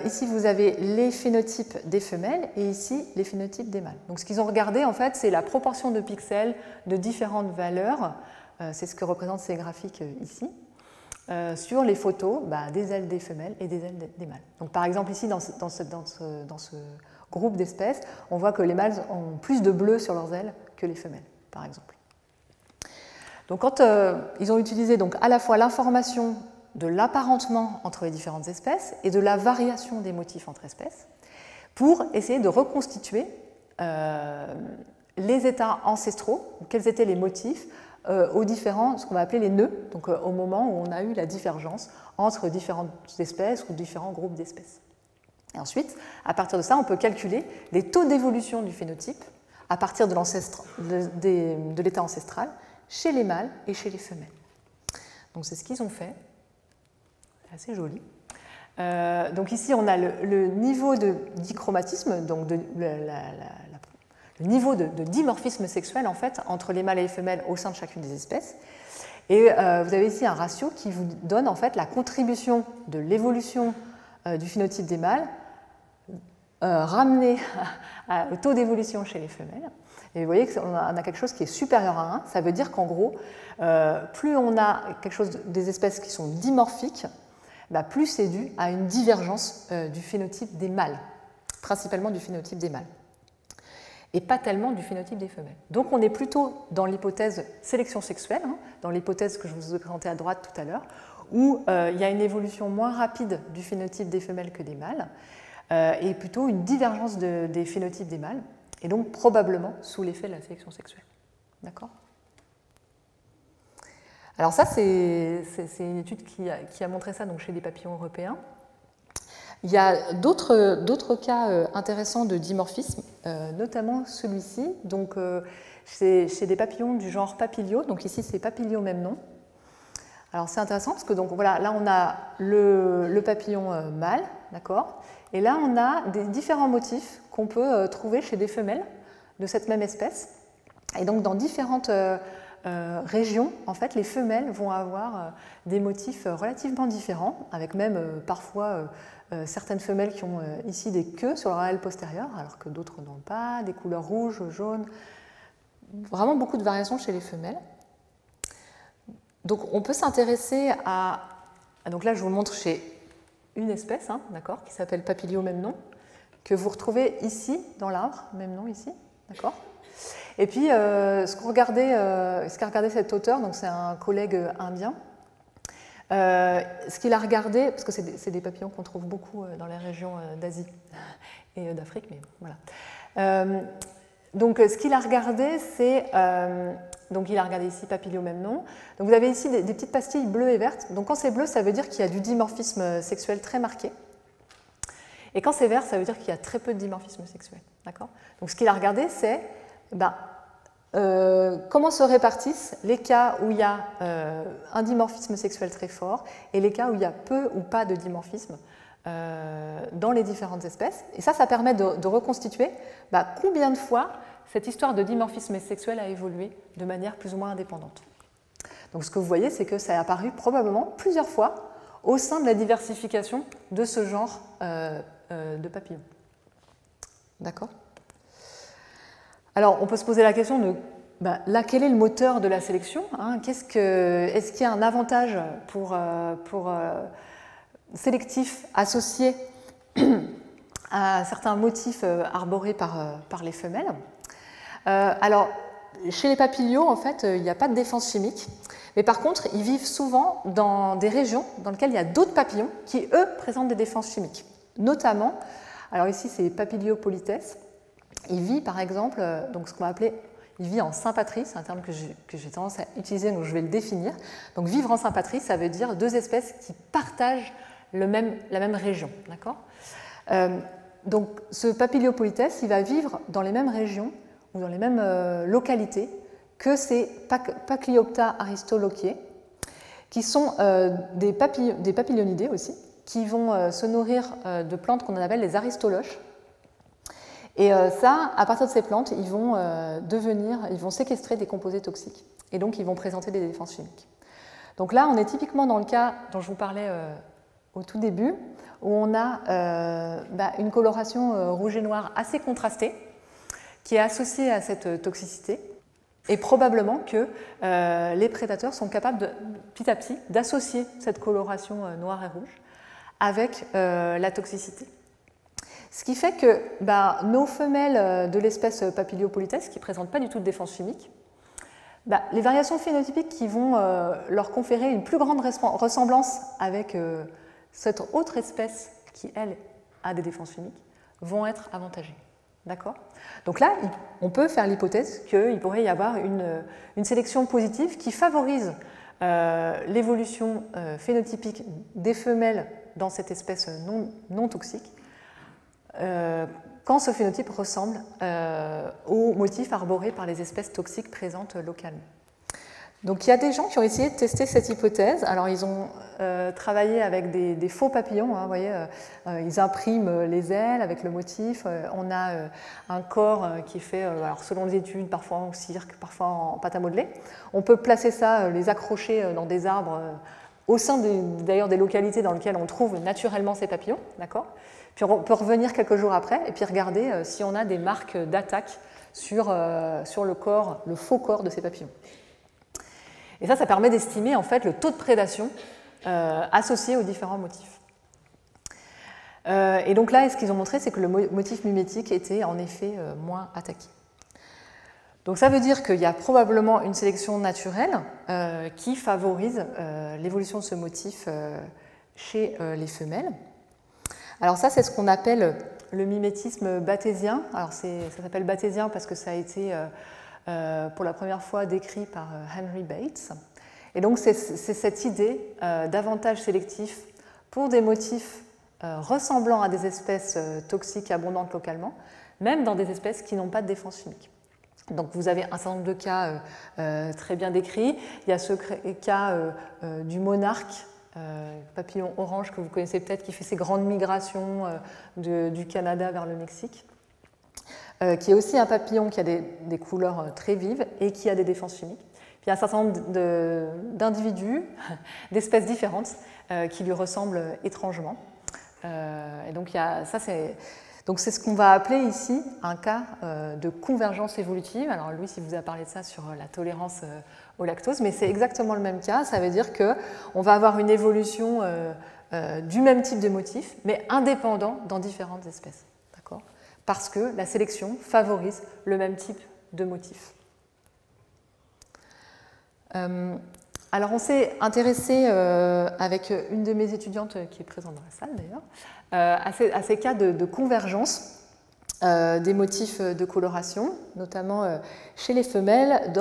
Ici, vous avez les phénotypes des femelles et ici, les phénotypes des mâles. Donc ce qu'ils ont regardé, en fait, c'est la proportion de pixels de différentes valeurs. C'est ce que représentent ces graphiques ici. Sur les photos des ailes des femelles et des ailes des mâles. Donc, par exemple, ici, dans ce groupe d'espèces, on voit que les mâles ont plus de bleu sur leurs ailes que les femelles, par exemple. Donc, quand ils ont utilisé donc, à la fois l'information de l'apparentement entre les différentes espèces et de la variation des motifs entre espèces, pour essayer de reconstituer les états ancestraux, quels étaient les motifs aux différents, ce qu'on va appeler les nœuds, donc au moment où on a eu la divergence entre différentes espèces ou différents groupes d'espèces. Et ensuite, à partir de ça, on peut calculer les taux d'évolution du phénotype à partir de l'état ancestral chez les mâles et chez les femelles. Donc c'est ce qu'ils ont fait. C'est assez joli. Donc ici, on a le niveau de dichromatisme, donc le niveau de dimorphisme sexuel en fait, entre les mâles et les femelles au sein de chacune des espèces. Et vous avez ici un ratio qui vous donne en fait la contribution de l'évolution du phénotype des mâles ramené au taux d'évolution chez les femelles. Et vous voyez qu'on a quelque chose qui est supérieur à 1. Ça veut dire qu'en gros, plus on a quelque chose des espèces qui sont dimorphiques, bah, plus c'est dû à une divergence du phénotype des mâles, principalement du phénotype des mâles, et pas tellement du phénotype des femelles. Donc on est plutôt dans l'hypothèse sélection sexuelle, hein, dans l'hypothèse que je vous ai présentée à droite tout à l'heure, où il y a une évolution moins rapide du phénotype des femelles que des mâles, et plutôt une divergence des phénotypes des mâles, et donc probablement sous l'effet de la sélection sexuelle. D'accord ? Alors ça, c'est une étude qui a montré ça donc, chez des papillons européens. Il y a d'autres cas intéressants de dimorphisme, notamment celui-ci, donc chez des papillons du genre Papilio, donc ici c'est Papilio même nom. Alors c'est intéressant parce que donc, voilà, là on a le papillon mâle, d'accord, et là on a des différents motifs qu'on peut trouver chez des femelles de cette même espèce. Et donc dans différentes régions, en fait, les femelles vont avoir des motifs relativement différents, avec même parfois certaines femelles qui ont ici des queues sur leur aile postérieure, alors que d'autres n'ont pas, des couleurs rouges, jaunes, vraiment beaucoup de variations chez les femelles. Donc on peut s'intéresser à... Donc là je vous montre chez une espèce, hein, d'accord, qui s'appelle Papilio même nom, que vous retrouvez ici dans l'arbre, même nom ici, d'accord. Et puis ce qu'a regardé cet auteur, donc c'est un collègue indien, ce qu'il a regardé, parce que c'est des papillons qu'on trouve beaucoup dans les régions d'Asie et d'Afrique, mais voilà. Donc ce qu'il a regardé, c'est... donc il a regardé ici Papilio même nom. Donc vous avez ici des petites pastilles bleues et vertes. Donc quand c'est bleu, ça veut dire qu'il y a du dimorphisme sexuel très marqué. Et quand c'est vert, ça veut dire qu'il y a très peu de dimorphisme sexuel. D'accord ? Donc ce qu'il a regardé, c'est comment se répartissent les cas où il y a un dimorphisme sexuel très fort et les cas où il y a peu ou pas de dimorphisme dans les différentes espèces. Et ça permet de reconstituer combien de fois cette histoire de dimorphisme sexuel a évolué de manière plus ou moins indépendante. Donc ce que vous voyez, c'est que ça est apparu probablement plusieurs fois au sein de la diversification de ce genre de papillons. D'accord ? Alors on peut se poser la question de là, quel est le moteur de la sélection, hein ? Est-ce qu'il y a un avantage pour sélectif associé à certains motifs arborés par les femelles ? Alors, chez les papillios, en fait, il n'y a pas de défense chimique, mais par contre, ils vivent souvent dans des régions dans lesquelles il y a d'autres papillons qui, eux, présentent des défenses chimiques. Notamment, alors ici, c'est Papilio polites. Il vit, par exemple, donc ce qu'on va appeler, il vit en sympatrie, c'est un terme que j'ai tendance à utiliser, donc je vais le définir. Donc vivre en sympatrie, ça veut dire deux espèces qui partagent la même région, d'accord ? Donc ce Papilio polites, il va vivre dans les mêmes régions ou dans les mêmes localités que ces Pachyopta aristolochiae, qui sont des papillonidés aussi, qui vont se nourrir de plantes qu'on appelle les aristoloches. Et ça, à partir de ces plantes, ils vont séquestrer des composés toxiques. Et donc, ils vont présenter des défenses chimiques. Donc là, on est typiquement dans le cas dont je vous parlais au tout début, où on a une coloration rouge et noir assez contrastée, qui est associée à cette toxicité. Et probablement que les prédateurs sont capables, petit à petit, d'associer cette coloration noire et rouge avec la toxicité. Ce qui fait que nos femelles de l'espèce Papilio polites, qui ne présentent pas du tout de défense chimique, les variations phénotypiques qui vont leur conférer une plus grande ressemblance avec cette autre espèce qui, elle, a des défenses chimiques, vont être avantagées. D'accord? Donc là, on peut faire l'hypothèse qu'il pourrait y avoir une sélection positive qui favorise l'évolution phénotypique des femelles dans cette espèce non toxique quand ce phénotype ressemble au motif arboré par les espèces toxiques présentes localement. Donc il y a des gens qui ont essayé de tester cette hypothèse. Alors ils ont travaillé avec des faux papillons, hein, vous voyez, ils impriment les ailes avec le motif. On a un corps qui est fait, alors selon les études, parfois en cirque, parfois en pâte à modeler. On peut placer ça, les accrocher dans des arbres au sein d'ailleurs des localités dans lesquelles on trouve naturellement ces papillons, d'accord ? Puis on peut revenir quelques jours après et puis regarder si on a des marques d'attaque sur le corps, le faux corps de ces papillons. Et ça permet d'estimer en fait le taux de prédation associé aux différents motifs. Et donc là, ce qu'ils ont montré, c'est que le motif mimétique était en effet moins attaqué. Donc ça veut dire qu'il y a probablement une sélection naturelle qui favorise l'évolution de ce motif chez les femelles. Alors ça, c'est ce qu'on appelle le mimétisme bathésien. Alors ça s'appelle bathésien parce que ça a été pour la première fois décrit par Henry Bates. Et donc c'est cette idée d'avantage sélectif pour des motifs ressemblant à des espèces toxiques abondantes localement, même dans des espèces qui n'ont pas de défense chimique. Donc vous avez un certain nombre de cas très bien décrits. Il y a ce cas du monarque, papillon orange que vous connaissez peut-être, qui fait ces grandes migrations du Canada vers le Mexique, qui est aussi un papillon qui a des couleurs très vives et qui a des défenses chimiques. Puis il y a un certain nombre d'individus, d'espèces différentes, qui lui ressemblent étrangement. Et donc c'est ce qu'on va appeler ici un cas de convergence évolutive. Alors Louis, il vous a parlé de ça sur la tolérance au lactose, mais c'est exactement le même cas. Ça veut dire qu'on va avoir une évolution du même type de motif, mais indépendant dans différentes espèces. D'accord ? Parce que la sélection favorise le même type de motif. Alors on s'est intéressé avec une de mes étudiantes qui est présente dans la salle d'ailleurs, à ces cas de convergence des motifs de coloration, notamment chez les femelles,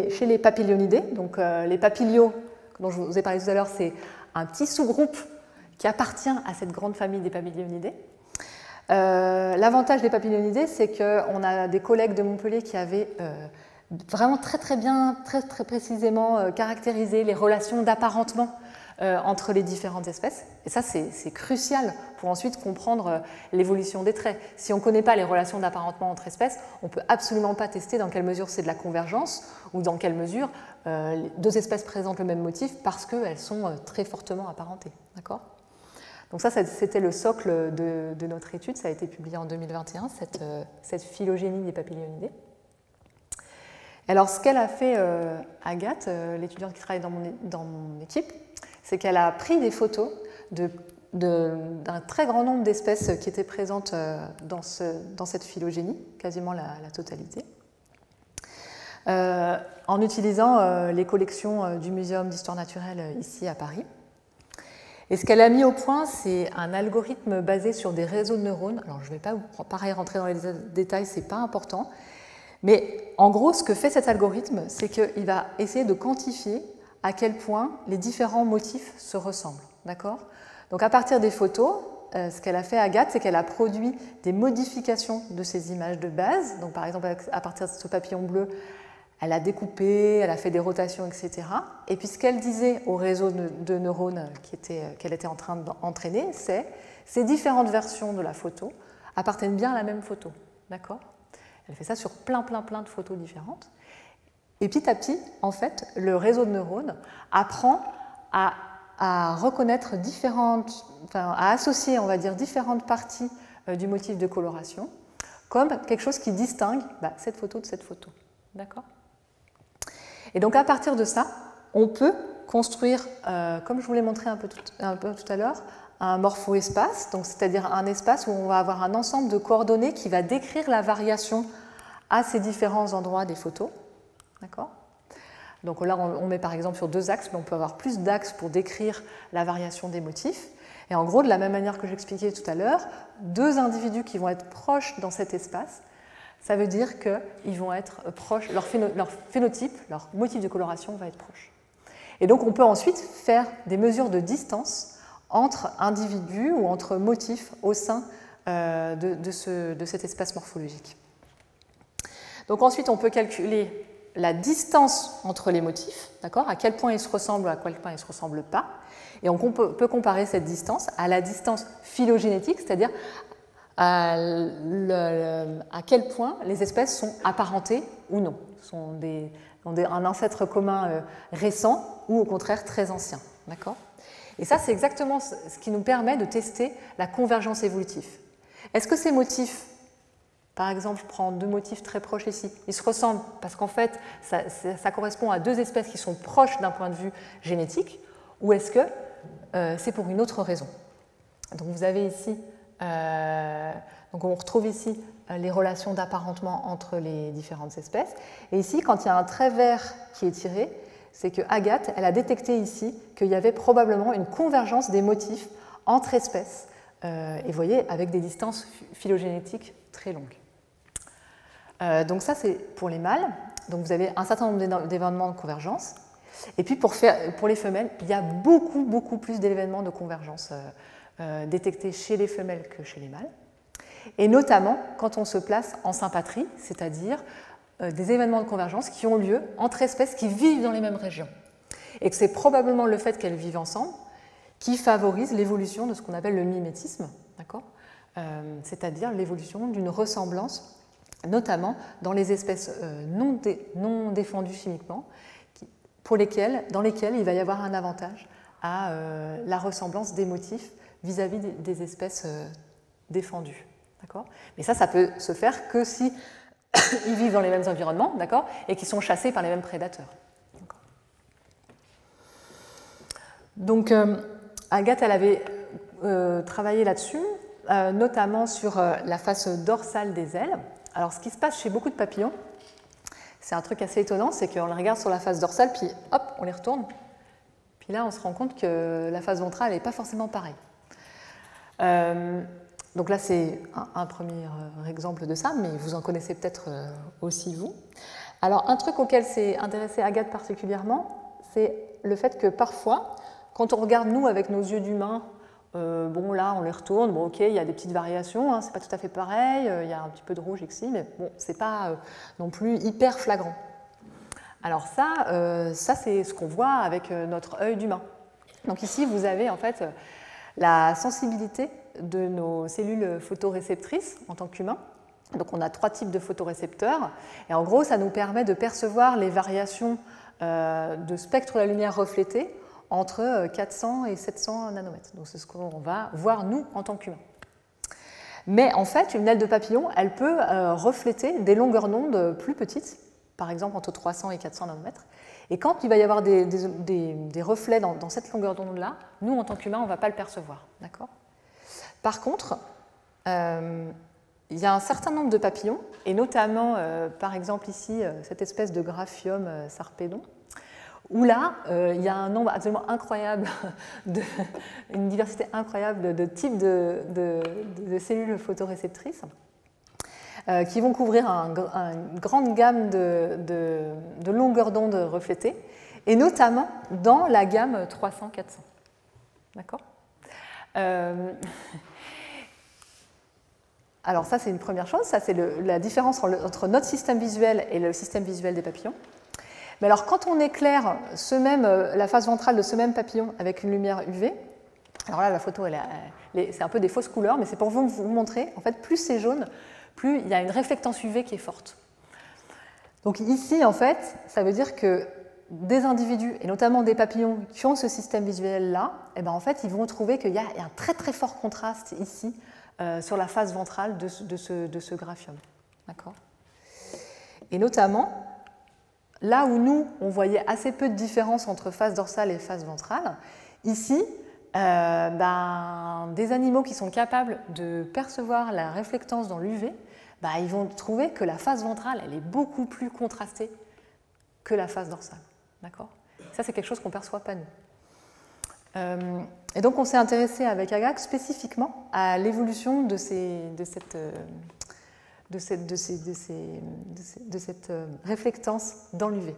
chez les papilionidés. Donc les papilios dont je vous ai parlé tout à l'heure, c'est un petit sous-groupe qui appartient à cette grande famille des papilionidés. L'avantage des papilionidés, c'est qu'on a des collègues de Montpellier qui avaient vraiment très bien, très précisément caractérisé les relations d'apparentement entre les différentes espèces. Et ça, c'est crucial pour ensuite comprendre l'évolution des traits. Si on ne connaît pas les relations d'apparentement entre espèces, on ne peut absolument pas tester dans quelle mesure c'est de la convergence ou dans quelle mesure deux espèces présentent le même motif parce qu'elles sont très fortement apparentées. D'accord ? Donc ça, c'était le socle de notre étude. Ça a été publié en 2021, cette phylogénie des papilionidés. Alors, ce qu'elle a fait, Agathe, l'étudiante qui travaille dans mon équipe, c'est qu'elle a pris des photos d'un très grand nombre d'espèces qui étaient présentes dans cette phylogénie, quasiment la totalité, en utilisant les collections du Muséum d'histoire naturelle ici à Paris. Et ce qu'elle a mis au point, c'est un algorithme basé sur des réseaux de neurones. Alors, je ne vais pas, pareil, rentrer dans les détails, ce n'est pas important. Mais en gros, ce que fait cet algorithme, c'est qu'il va essayer de quantifier à quel point les différents motifs se ressemblent. D'accord ? Donc à partir des photos, ce qu'elle a fait Agathe, c'est qu'elle a produit des modifications de ces images de base. Donc par exemple, à partir de ce papillon bleu, elle a découpé, elle a fait des rotations, etc. Et puis ce qu'elle disait au réseau de neurones qu'elle était en train d'entraîner, c'est ces différentes versions de la photo appartiennent bien à la même photo. D'accord ? Elle fait ça sur plein de photos différentes. Et petit à petit, en fait, le réseau de neurones apprend à reconnaître à associer, on va dire, différentes parties du motif de coloration comme quelque chose qui distingue cette photo de cette photo. D'accord ? Et donc, à partir de ça, on peut construire, comme je vous l'ai montré un peu tout à l'heure, un morpho-espace, c'est-à-dire un espace où on va avoir un ensemble de coordonnées qui va décrire la variation à ces différents endroits des photos. D'accord ? Donc là, on met par exemple sur 2 axes, mais on peut avoir plus d'axes pour décrire la variation des motifs. Et en gros, de la même manière que j'expliquais tout à l'heure, deux individus qui vont être proches dans cet espace, ça veut dire qu'ils vont être proches, leur phénotype, leur motif de coloration va être proche. Et donc on peut ensuite faire des mesures de distance entre individus ou entre motifs au sein de cet espace morphologique. Donc ensuite on peut calculer la distance entre les motifs, d'accord, à quel point ils se ressemblent, à quel point ils ne se ressemblent pas. Et on peut comparer cette distance à la distance phylogénétique, c'est-à-dire à quel point les espèces sont apparentées ou non, ont un ancêtre commun récent ou au contraire très ancien. D'accord ? Et ça, c'est exactement ce qui nous permet de tester la convergence évolutive. Est-ce que ces motifs, par exemple, je prends deux motifs très proches ici, ils se ressemblent parce qu'en fait, ça correspond à deux espèces qui sont proches d'un point de vue génétique, ou est-ce que c'est pour une autre raison? Donc vous avez ici, donc on retrouve ici les relations d'apparentement entre les différentes espèces. Et ici, quand il y a un trait vert qui est tiré, c'est que Agathe, elle a détecté ici qu'il y avait probablement une convergence des motifs entre espèces, et vous voyez, avec des distances phylogénétiques très longues. Donc ça, c'est pour les mâles. Donc vous avez un certain nombre d'événements de convergence. Et puis pour les femelles, il y a beaucoup plus d'événements de convergence détectés chez les femelles que chez les mâles. Et notamment quand on se place en sympatrie, c'est-à-dire des événements de convergence qui ont lieu entre espèces qui vivent dans les mêmes régions. Et que c'est probablement le fait qu'elles vivent ensemble qui favorise l'évolution de ce qu'on appelle le mimétisme, d'accord, c'est-à-dire l'évolution d'une ressemblance, notamment dans les espèces non défendues chimiquement, dans lesquelles il va y avoir un avantage à la ressemblance des motifs vis-à-vis des espèces défendues. D'accord ? Mais ça peut se faire que si ils vivent dans les mêmes environnements, d'accord, et qu'ils sont chassés par les mêmes prédateurs. Donc, Agathe, elle avait travaillé là-dessus, notamment sur la face dorsale des ailes. Alors, ce qui se passe chez beaucoup de papillons, c'est un truc assez étonnant, c'est qu'on les regarde sur la face dorsale, puis hop, on les retourne. Puis là, on se rend compte que la face ventrale n'est pas forcément pareille. Donc là, c'est un premier exemple de ça, mais vous en connaissez peut-être aussi vous. Alors, un truc auquel s'est intéressée Agathe particulièrement, c'est le fait que parfois, quand on regarde nous avec nos yeux d'humain, bon là, on les retourne, bon ok, il y a des petites variations, hein, c'est pas tout à fait pareil, il y a un petit peu de rouge ici, mais bon, c'est pas non plus hyper flagrant. Alors ça c'est ce qu'on voit avec notre œil d'humain. Donc ici, vous avez en fait la sensibilité de nos cellules photoréceptrices en tant qu'humains. Donc on a trois types de photorécepteurs, et en gros, ça nous permet de percevoir les variations de spectre de la lumière reflétée entre 400 et 700 nanomètres. Donc c'est ce qu'on va voir nous en tant qu'humains. Mais en fait, une aile de papillon, elle peut refléter des longueurs d'onde plus petites, par exemple entre 300 et 400 nanomètres. Et quand il va y avoir des reflets dans cette longueur d'onde-là, nous, en tant qu'humains, on ne va pas le percevoir. D'accord ? Par contre, il y a un certain nombre de papillons, et notamment, par exemple ici, cette espèce de Graphium sarpedon, où là, il y a un nombre absolument incroyable, une diversité incroyable de types de cellules photoréceptrices qui vont couvrir une grande gamme de longueurs d'onde reflétées, et notamment dans la gamme 300-400. D'accord ? Alors ça, c'est une première chose, ça c'est la différence entre notre système visuel et le système visuel des papillons. Mais alors, quand on éclaire la face ventrale de ce même papillon avec une lumière UV, alors là, la photo, c'est un peu des fausses couleurs, mais c'est pour vous montrer, en fait, plus c'est jaune, plus il y a une réflectance UV qui est forte. Donc ici, en fait, ça veut dire que des individus, et notamment des papillons qui ont ce système visuel-là, eh ben, en fait, ils vont trouver qu'il y a un très très fort contraste ici sur la face ventrale de ce graphium. D'accord ? Et notamment, là où nous, on voyait assez peu de différence entre face dorsale et face ventrale, ici, des animaux qui sont capables de percevoir la réflectance dans l'UV, ils vont trouver que la face ventrale, elle est beaucoup plus contrastée que la face dorsale. D'accord ? Ça, c'est quelque chose qu'on ne perçoit pas nous. Et donc on s'est intéressé avec Agag spécifiquement à l'évolution de cette réflectance dans l'UV.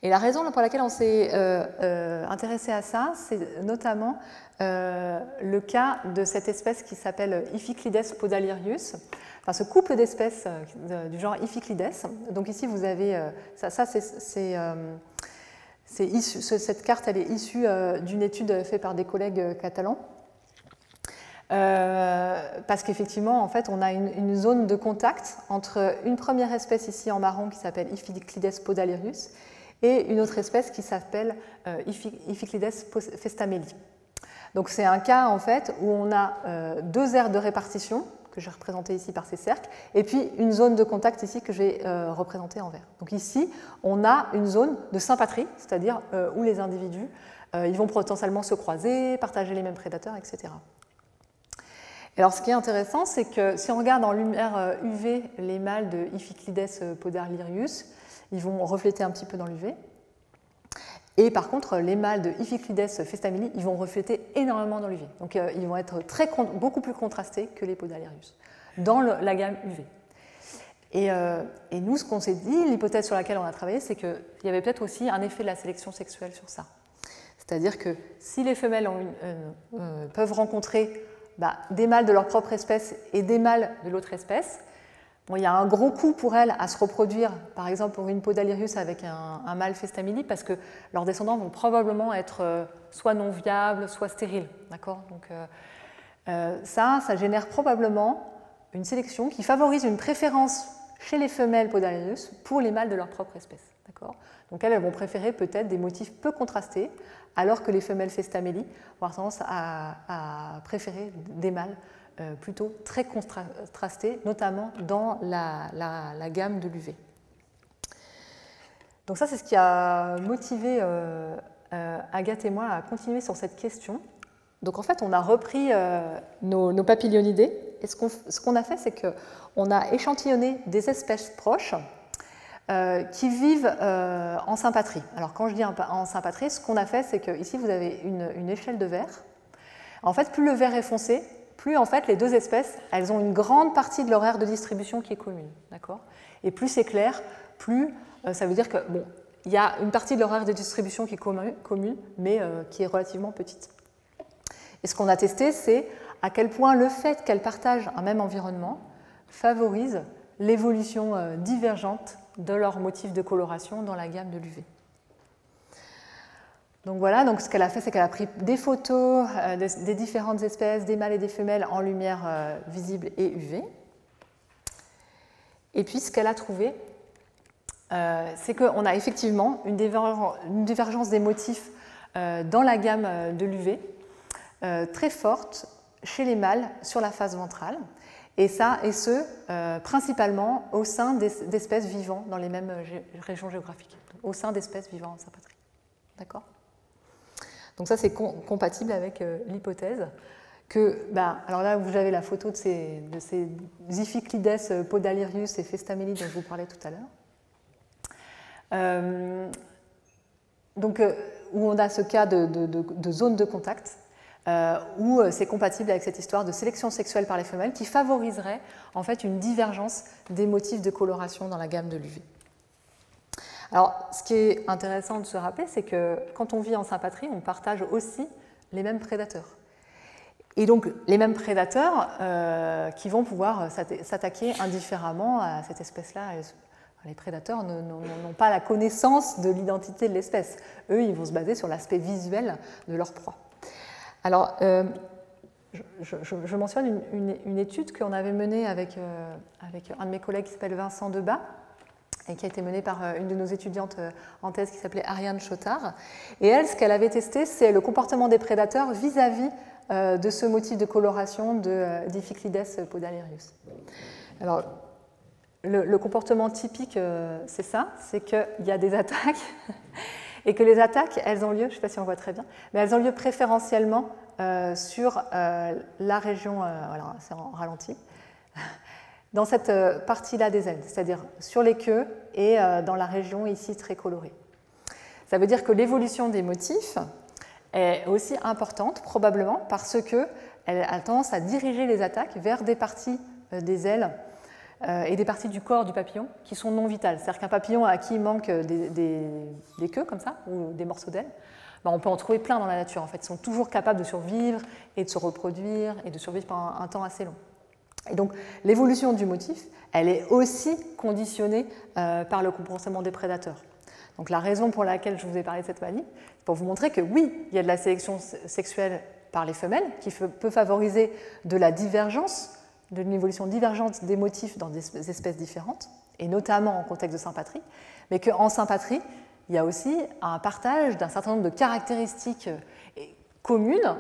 Et la raison pour laquelle on s'est intéressé à ça, c'est notamment le cas de cette espèce qui s'appelle Iphiclides podalirius, enfin ce couple d'espèces du genre Iphiclides. Donc ici vous avez, cette carte elle est issue d'une étude faite par des collègues catalans. Parce qu'effectivement, en fait, on a une zone de contact entre une première espèce ici en marron qui s'appelle Iphiclides podalirius et une autre espèce qui s'appelle Iphiclides festameli. Donc c'est un cas en fait où on a deux aires de répartition que j'ai représentées ici par ces cercles et puis une zone de contact ici que j'ai représentée en vert. Donc ici on a une zone de sympatrie, c'est-à-dire où les individus ils vont potentiellement se croiser, partager les mêmes prédateurs, etc. Et alors ce qui est intéressant, c'est que si on regarde en lumière UV les mâles de Iphiclides podalirius, ils vont refléter un petit peu dans l'UV. Et par contre, les mâles de Iphiclides festameli, ils vont refléter énormément dans l'UV. Donc ils vont être beaucoup plus contrastés que les podalirius dans la gamme UV. Et nous, ce qu'on s'est dit, l'hypothèse sur laquelle on a travaillé, c'est qu'il y avait peut-être aussi un effet de la sélection sexuelle sur ça. C'est-à-dire que si les femelles peuvent rencontrer des mâles de leur propre espèce et des mâles de l'autre espèce, bon, il y a un gros coût pour elles à se reproduire, par exemple pour une podalirius avec un mâle festameli, parce que leurs descendants vont probablement être soit non viables, soit stériles. D'accord ? Donc, ça génère probablement une sélection qui favorise une préférence chez les femelles podalirius pour les mâles de leur propre espèce. D'accord ? Donc elles vont préférer peut-être des motifs peu contrastés, alors que les femelles festameli vont avoir tendance à préférer des mâles plutôt très contrastés, notamment dans la gamme de l'UV. Donc ça, c'est ce qui a motivé Agathe et moi à continuer sur cette question. Donc en fait, on a repris nos papillonidés, et ce qu'on a fait, c'est qu'on a échantillonné des espèces proches qui vivent en sympatrie. Alors quand je dis en sympatrie, ce qu'on a fait, c'est qu'ici vous avez une échelle de vert. En fait, plus le vert est foncé, plus en fait les deux espèces, elles ont une grande partie de leur aire de distribution qui est commune, d'accord ? Et plus c'est clair, plus ça veut dire que bon, il y a une partie de leur aire de distribution qui est commune, mais qui est relativement petite. Et ce qu'on a testé, c'est à quel point le fait qu'elles partagent un même environnement favorise l'évolution divergente de leurs motifs de coloration dans la gamme de l'UV. Donc voilà, donc ce qu'elle a fait, c'est qu'elle a pris des photos des différentes espèces, des mâles et des femelles en lumière visible et UV. Et puis ce qu'elle a trouvé, c'est qu'on a effectivement une divergence des motifs dans la gamme de l'UV très forte chez les mâles sur la face ventrale. Et ce, principalement au sein d'espèces vivant dans les mêmes régions géographiques, au sein d'espèces vivant en sympatrie. D'accord ? Donc ça, c'est compatible avec l'hypothèse que, alors là, vous avez la photo de ces Iphiclides podalirius et festameli dont je vous parlais tout à l'heure. Donc, où on a ce cas de zone de contact, où c'est compatible avec cette histoire de sélection sexuelle par les femelles qui favoriserait en fait une divergence des motifs de coloration dans la gamme de l'UV. Alors, ce qui est intéressant de se rappeler, c'est que quand on vit en sympatrie, on partage aussi les mêmes prédateurs. Et donc, les mêmes prédateurs qui vont pouvoir s'attaquer indifféremment à cette espèce-là. Les prédateurs n'ont pas la connaissance de l'identité de l'espèce. Eux, ils vont se baser sur l'aspect visuel de leur proie. Alors, je mentionne une étude qu'on avait menée avec un de mes collègues qui s'appelle Vincent Debat et qui a été menée par une de nos étudiantes en thèse qui s'appelait Ariane Chotard. Et elle, ce qu'elle avait testé, c'est le comportement des prédateurs vis-à-vis de ce motif de coloration d'Iphiclides podalirius. Alors, le comportement typique, c'est ça, c'est qu'il y a des attaques et que les attaques, elles ont lieu, je ne sais pas si on voit très bien, mais elles ont lieu préférentiellement sur la région, voilà, c'est en ralenti, dans cette partie-là des ailes, c'est-à-dire sur les queues et dans la région ici très colorée. Ça veut dire que l'évolution des motifs, est aussi importante, probablement parce qu'elle a tendance à diriger les attaques vers des parties des ailes et des parties du corps du papillon qui sont non vitales. C'est-à-dire qu'un papillon à qui il manque des queues, comme ça, ou des morceaux d'ailes, ben on peut en trouver plein dans la nature. En fait, ils sont toujours capables de survivre et de se reproduire et de survivre pendant un temps assez long. Et donc, l'évolution du motif, elle est aussi conditionnée par le comportement des prédateurs. Donc, la raison pour laquelle je vous ai parlé de cette manie, c'est pour vous montrer que oui, il y a de la sélection sexuelle par les femelles qui peut favoriser de la divergence, de l'évolution divergente des motifs dans des espèces différentes, et notamment en contexte de sympatrie, mais qu'en sympatrie, il y a aussi un partage d'un certain nombre de caractéristiques communes,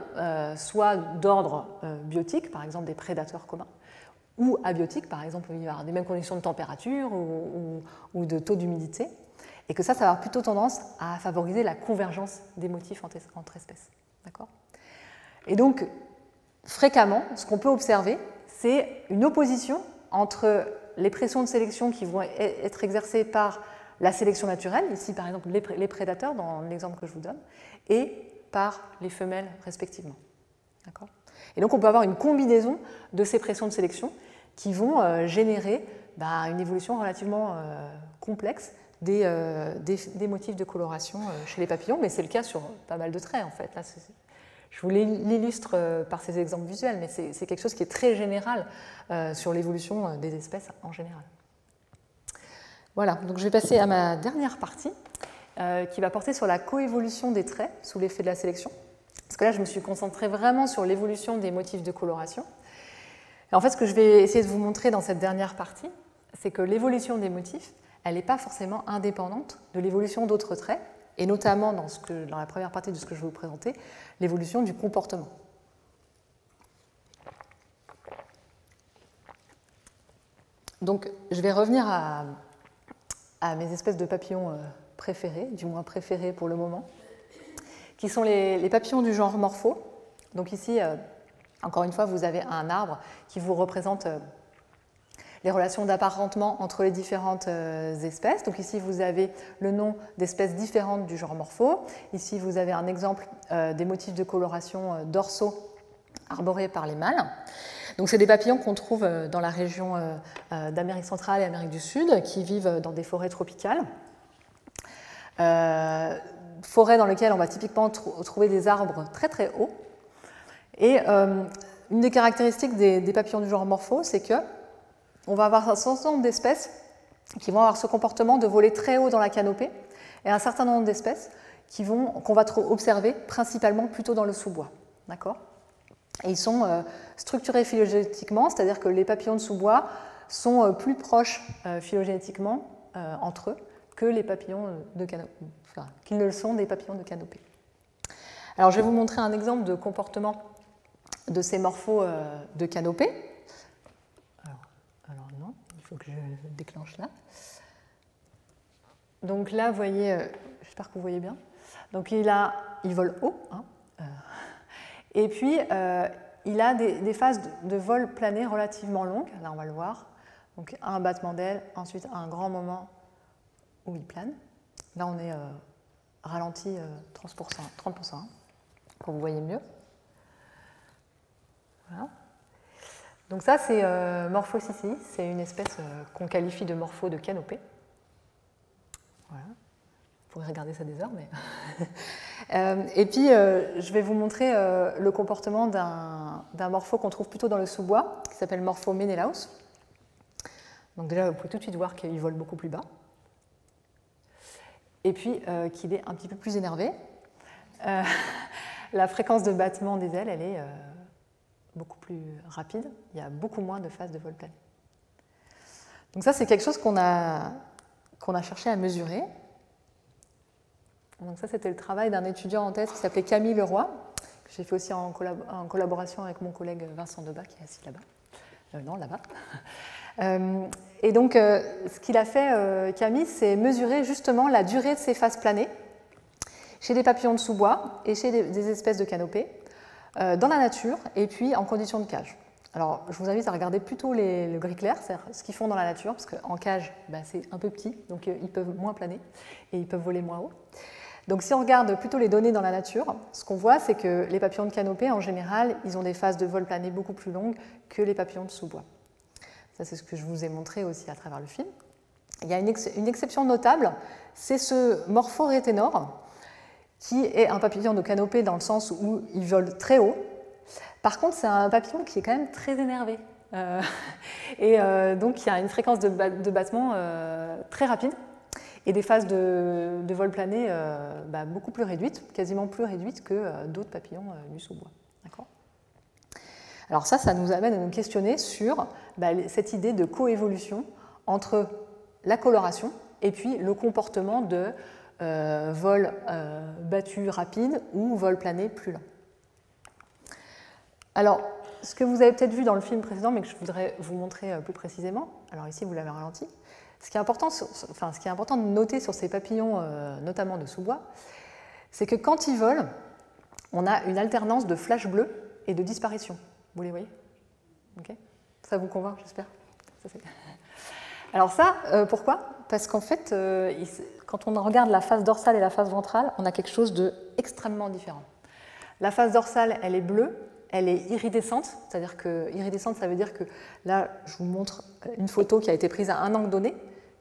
soit d'ordre biotique, par exemple des prédateurs communs, ou abiotiques, par exemple, il va y avoir des mêmes conditions de température ou de taux d'humidité, et que ça va avoir plutôt tendance à favoriser la convergence des motifs entre espèces. D'accord ? Et donc, fréquemment, ce qu'on peut observer, c'est une opposition entre les pressions de sélection qui vont être exercées par la sélection naturelle, ici par exemple les prédateurs dans l'exemple que je vous donne, et par les femelles respectivement. D'accord ? Et donc on peut avoir une combinaison de ces pressions de sélection qui vont générer une évolution relativement complexe des motifs de coloration chez les papillons, mais c'est le cas sur pas mal de traits en fait. Là, je vous l'illustre par ces exemples visuels, mais c'est quelque chose qui est très général sur l'évolution des espèces en général. Voilà, donc je vais passer à ma dernière partie qui va porter sur la coévolution des traits sous l'effet de la sélection. Parce que là, je me suis concentrée vraiment sur l'évolution des motifs de coloration. Et en fait, ce que je vais essayer de vous montrer dans cette dernière partie, c'est que l'évolution des motifs, elle n'est pas forcément indépendante de l'évolution d'autres traits, et notamment dans la première partie de ce que je vais vous présenter, l'évolution du comportement. Donc, je vais revenir à mes espèces de papillons préférés, du moins préférés pour le moment, qui sont les papillons du genre Morpho. Donc ici, encore une fois, vous avez un arbre qui vous représente les relations d'apparentement entre les différentes espèces. Donc ici, vous avez le nom d'espèces différentes du genre Morpho. Ici, vous avez un exemple des motifs de coloration dorsaux arborés par les mâles. Donc c'est des papillons qu'on trouve dans la région d'Amérique centrale et Amérique du Sud, qui vivent dans des forêts tropicales. Forêts dans lesquelles on va typiquement trouver des arbres très très hauts. Et une des caractéristiques des papillons du genre Morpho, c'est qu'on va avoir un certain nombre d'espèces qui vont avoir ce comportement de voler très haut dans la canopée, et un certain nombre d'espèces qu'on va observer principalement plutôt dans le sous-bois. D'accord ? Et ils sont structurés phylogénétiquement, c'est-à-dire que les papillons de sous-bois sont plus proches phylogénétiquement entre eux que les papillons de canopée, enfin, qu'ils ne le sont des papillons de canopée. Alors je vais vous montrer un exemple de comportement de ces morphos de canopée. Alors non, il faut que je déclenche là. Donc là, vous voyez, j'espère que vous voyez bien. Donc il vole haut, hein, et puis il a des phases de vol plané relativement longues. Là, on va le voir. Donc un battement d'aile, ensuite un grand moment où il plane. Là, on est ralenti 30%, hein, pour que vous voyez mieux. Voilà. Donc ça, c'est Morphosici. C'est une espèce qu'on qualifie de morpho de canopée. Voilà. Vous pourrez regarder ça des heures, mais... et puis, je vais vous montrer le comportement d'un morpho qu'on trouve plutôt dans le sous-bois, qui s'appelle Morpho Menelaus. Donc déjà, vous pouvez tout de suite voir qu'il vole beaucoup plus bas. Et puis qu'il est un petit peu plus énervé. La fréquence de battement des ailes, elle est beaucoup plus rapide. Il y a beaucoup moins de phases de vol plané. Donc ça, c'est quelque chose qu'on a cherché à mesurer. Donc ça, c'était le travail d'un étudiant en thèse qui s'appelait Camille Leroy, que j'ai fait aussi en collaboration avec mon collègue Vincent Debat, qui est assis là-bas. Non, là-bas. Et donc, ce qu'il a fait, Camille, c'est mesurer justement la durée de ces phases planées chez des papillons de sous-bois et chez des espèces de canopée, dans la nature et puis en conditions de cage. Alors, je vous invite à regarder plutôt le gris clair, c'est-à-dire ce qu'ils font dans la nature, parce qu'en cage, c'est un peu petit, donc ils peuvent moins planer et ils peuvent voler moins haut. Donc si on regarde plutôt les données dans la nature, ce qu'on voit, c'est que les papillons de canopée, en général, ils ont des phases de vol plané beaucoup plus longues que les papillons de sous-bois. Ça, c'est ce que je vous ai montré aussi à travers le film. Il y a une exception notable, c'est ce Morphoréténor, qui est un papillon de canopée dans le sens où il vole très haut. Par contre, c'est un papillon qui est quand même très énervé. Donc, il y a une fréquence de battement très rapide et des phases de vol plané beaucoup plus réduites, quasiment plus réduites que d'autres papillons du sous-bois. Alors ça nous amène à nous questionner sur cette idée de coévolution entre la coloration et puis le comportement de vol battu rapide ou vol plané plus lent. Alors, ce que vous avez peut-être vu dans le film précédent, mais que je voudrais vous montrer plus précisément, alors ici vous l'avez ralenti, ce qui est important de noter sur ces papillons, notamment de sous-bois, c'est que quand ils volent, on a une alternance de flash bleu et de disparition. Vous les voyez? Okay. Ça vous convainc, j'espère? Alors ça, pourquoi? Parce qu'en fait, quand on regarde la face dorsale et la face ventrale, on a quelque chose d'extrêmement différent. La face dorsale, elle est bleue, elle est iridescente, c'est-à-dire que iridescente, ça veut dire que là, je vous montre une photo qui a été prise à un angle donné.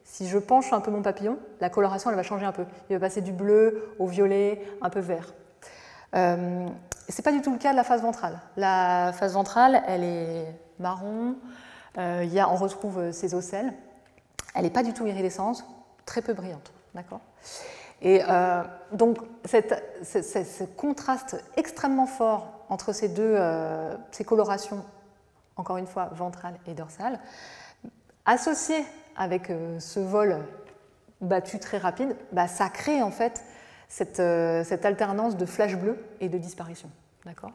Si je penche un peu mon papillon, la coloration, elle va changer un peu. Il va passer du bleu au violet, un peu vert. Ce n'est pas du tout le cas de la face ventrale. La face ventrale, elle est marron, on retrouve ses ocelles. Elle n'est pas du tout iridescente, très peu brillante. D'accord ? Et donc, ce contraste extrêmement fort entre ces colorations, encore une fois, ventrale et dorsale, associé avec ce vol battu très rapide, ça crée en fait cette alternance de flash bleu et de disparition. D'accord ?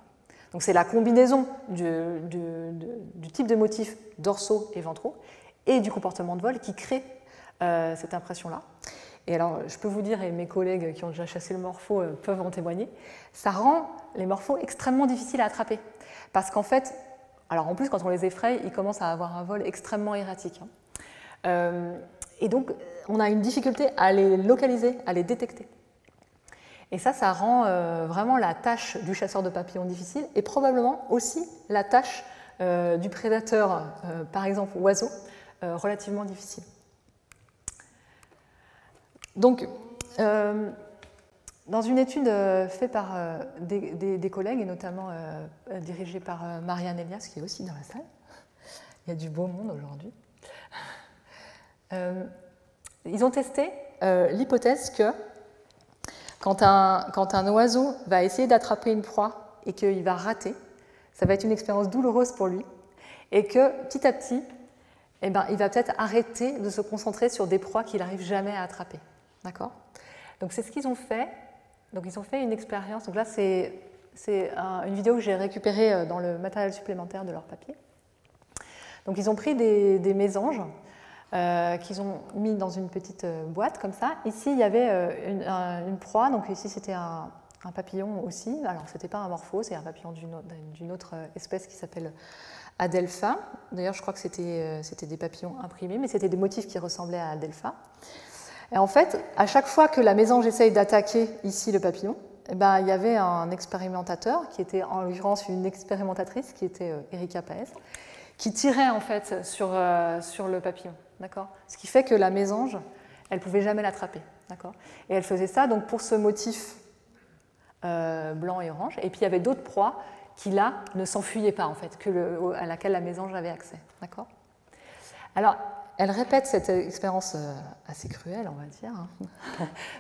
Donc c'est la combinaison du type de motifs dorsaux et ventraux et du comportement de vol qui crée cette impression-là. Et alors, je peux vous dire, et mes collègues qui ont déjà chassé le morpho peuvent en témoigner, ça rend les morphos extrêmement difficiles à attraper. Parce qu'en fait, alors en plus, quand on les effraie, ils commencent à avoir un vol extrêmement erratique. Et donc, on a une difficulté à les localiser, à les détecter. Et ça rend vraiment la tâche du chasseur de papillons difficile et probablement aussi la tâche du prédateur, par exemple oiseau, relativement difficile. Donc, dans une étude faite par des collègues, et notamment dirigée par Marianne Elias, qui est aussi dans la salle, il y a du beau monde aujourd'hui, ils ont testé l'hypothèse que quand un oiseau va essayer d'attraper une proie et qu'il va rater, ça va être une expérience douloureuse pour lui, et que petit à petit, il va peut-être arrêter de se concentrer sur des proies qu'il n'arrive jamais à attraper. D'accord ? Donc c'est ce qu'ils ont fait. Donc ils ont fait une expérience. Donc là c'est une vidéo que j'ai récupérée dans le matériel supplémentaire de leur papier. Donc ils ont pris des mésanges qu'ils ont mis dans une petite boîte comme ça. Ici il y avait une proie. Donc ici c'était un papillon aussi. Alors c'était pas un morpho, c'est un papillon d'une autre espèce qui s'appelle Adelpha. D'ailleurs je crois que c'était des papillons imprimés, mais c'était des motifs qui ressemblaient à Adelpha. Et en fait, à chaque fois que la mésange essaye d'attaquer ici le papillon, il y avait un expérimentateur, qui était en l'occurrence une expérimentatrice, qui était Erika Paez, qui tirait en fait sur le papillon. D'accord ? Ce qui fait que la mésange, elle ne pouvait jamais l'attraper. D'accord ? Et elle faisait ça donc, pour ce motif blanc et orange. Et puis il y avait d'autres proies qui là ne s'enfuyaient pas en fait, à laquelle la mésange avait accès. D'accord ? Alors, elle répète cette expérience assez cruelle, on va dire,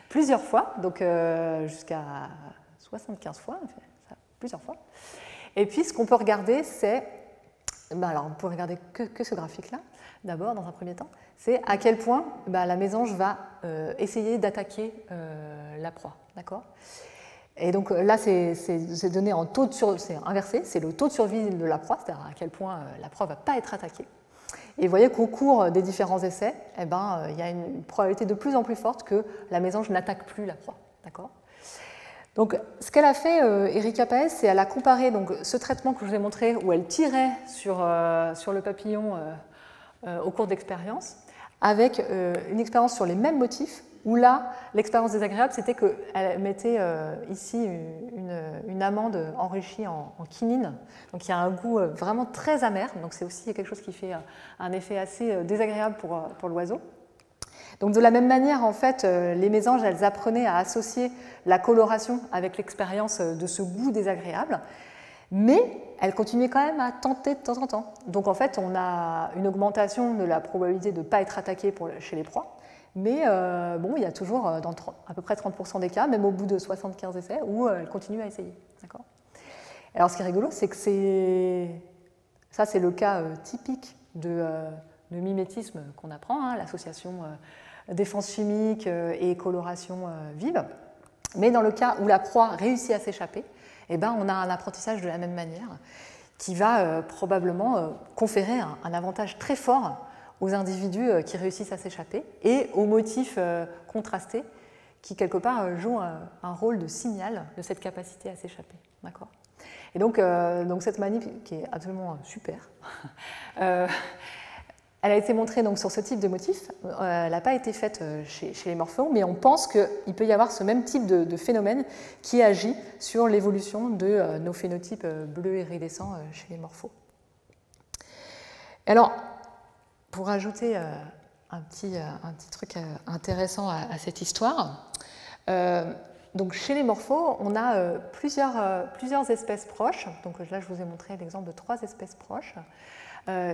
plusieurs fois, donc jusqu'à 75 fois, plusieurs fois. Et puis, ce qu'on peut regarder, c'est, alors on peut regarder que ce graphique-là, d'abord, dans un premier temps, c'est à quel point la mésange va essayer d'attaquer la proie, d'accord ? Et donc là, c'est donné en taux de survie, c'est inversé, c'est le taux de survie de la proie, c'est-à-dire à quel point la proie ne va pas être attaquée. Et vous voyez qu'au cours des différents essais, il y a une probabilité de plus en plus forte que la mésange n'attaque plus la proie. D'accord ? Donc, ce qu'elle a fait, Erika Paez, c'est qu'elle a comparé donc, ce traitement que je vous ai montré, où elle tirait sur le papillon au cours d'expérience, avec une expérience sur les mêmes motifs, où là, l'expérience désagréable, c'était qu'elle mettait ici une amande enrichie en quinine, donc il y a un goût vraiment très amer, donc c'est aussi quelque chose qui fait un effet assez désagréable pour l'oiseau. Donc de la même manière, en fait, les mésanges, elles apprenaient à associer la coloration avec l'expérience de ce goût désagréable, mais elles continuaient quand même à tenter de temps en temps. Donc en fait, on a une augmentation de la probabilité de ne pas être attaqué chez les proies, mais bon, il y a toujours dans à peu près 30% des cas, même au bout de 75 essais, où elles continuent à essayer. Alors ce qui est rigolo, c'est que ça c'est le cas typique de mimétisme qu'on apprend, hein, l'association défense chimique et coloration vive. Mais dans le cas où la proie réussit à s'échapper, eh ben, on a un apprentissage de la même manière qui va probablement conférer un avantage très fort aux individus qui réussissent à s'échapper et aux motifs contrastés qui, quelque part, jouent un rôle de signal de cette capacité à s'échapper. D'accord ? Et donc cette manip, qui est absolument super, elle a été montrée donc, sur ce type de motif. Elle n'a pas été faite chez les morphos, mais on pense qu'il peut y avoir ce même type de phénomène qui agit sur l'évolution de nos phénotypes bleus iridescents chez les morphos. Alors, pour ajouter un petit truc intéressant à cette histoire, donc chez les morphos, on a plusieurs espèces proches. Donc là, je vous ai montré l'exemple de 3 espèces proches.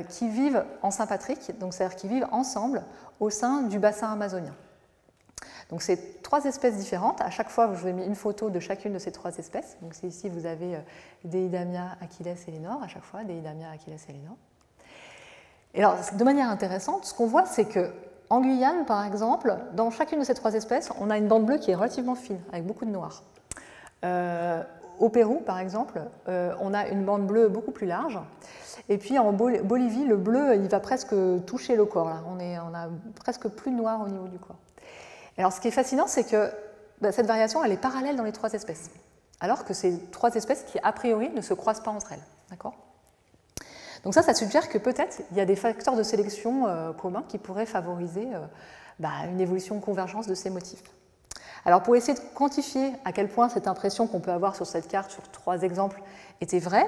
Qui vivent en sympatrique, donc c'est-à-dire qui vivent ensemble au sein du bassin amazonien. Donc c'est 3 espèces différentes. À chaque fois, je vous ai mis une photo de chacune de ces 3 espèces. Donc c'est ici, vous avez Deidamia, Achilles et Lénore, à chaque fois, Deidamia, Achilles et Lénore. Et alors, de manière intéressante, ce qu'on voit, c'est qu'en Guyane, par exemple, dans chacune de ces 3 espèces, on a une bande bleue qui est relativement fine, avec beaucoup de noir. Au Pérou, par exemple, on a une bande bleue beaucoup plus large. Et puis en Bolivie, le bleu, il va presque toucher le corps. Là. On a presque plus de noir au niveau du corps. Alors ce qui est fascinant, c'est que cette variation, elle est parallèle dans les 3 espèces. Alors que c'est 3 espèces qui, a priori, ne se croisent pas entre elles. D'accord ? Donc ça suggère que peut-être il y a des facteurs de sélection communs qui pourraient favoriser une évolution convergence de ces motifs. Alors pour essayer de quantifier à quel point cette impression qu'on peut avoir sur cette carte, sur 3 exemples, était vraie,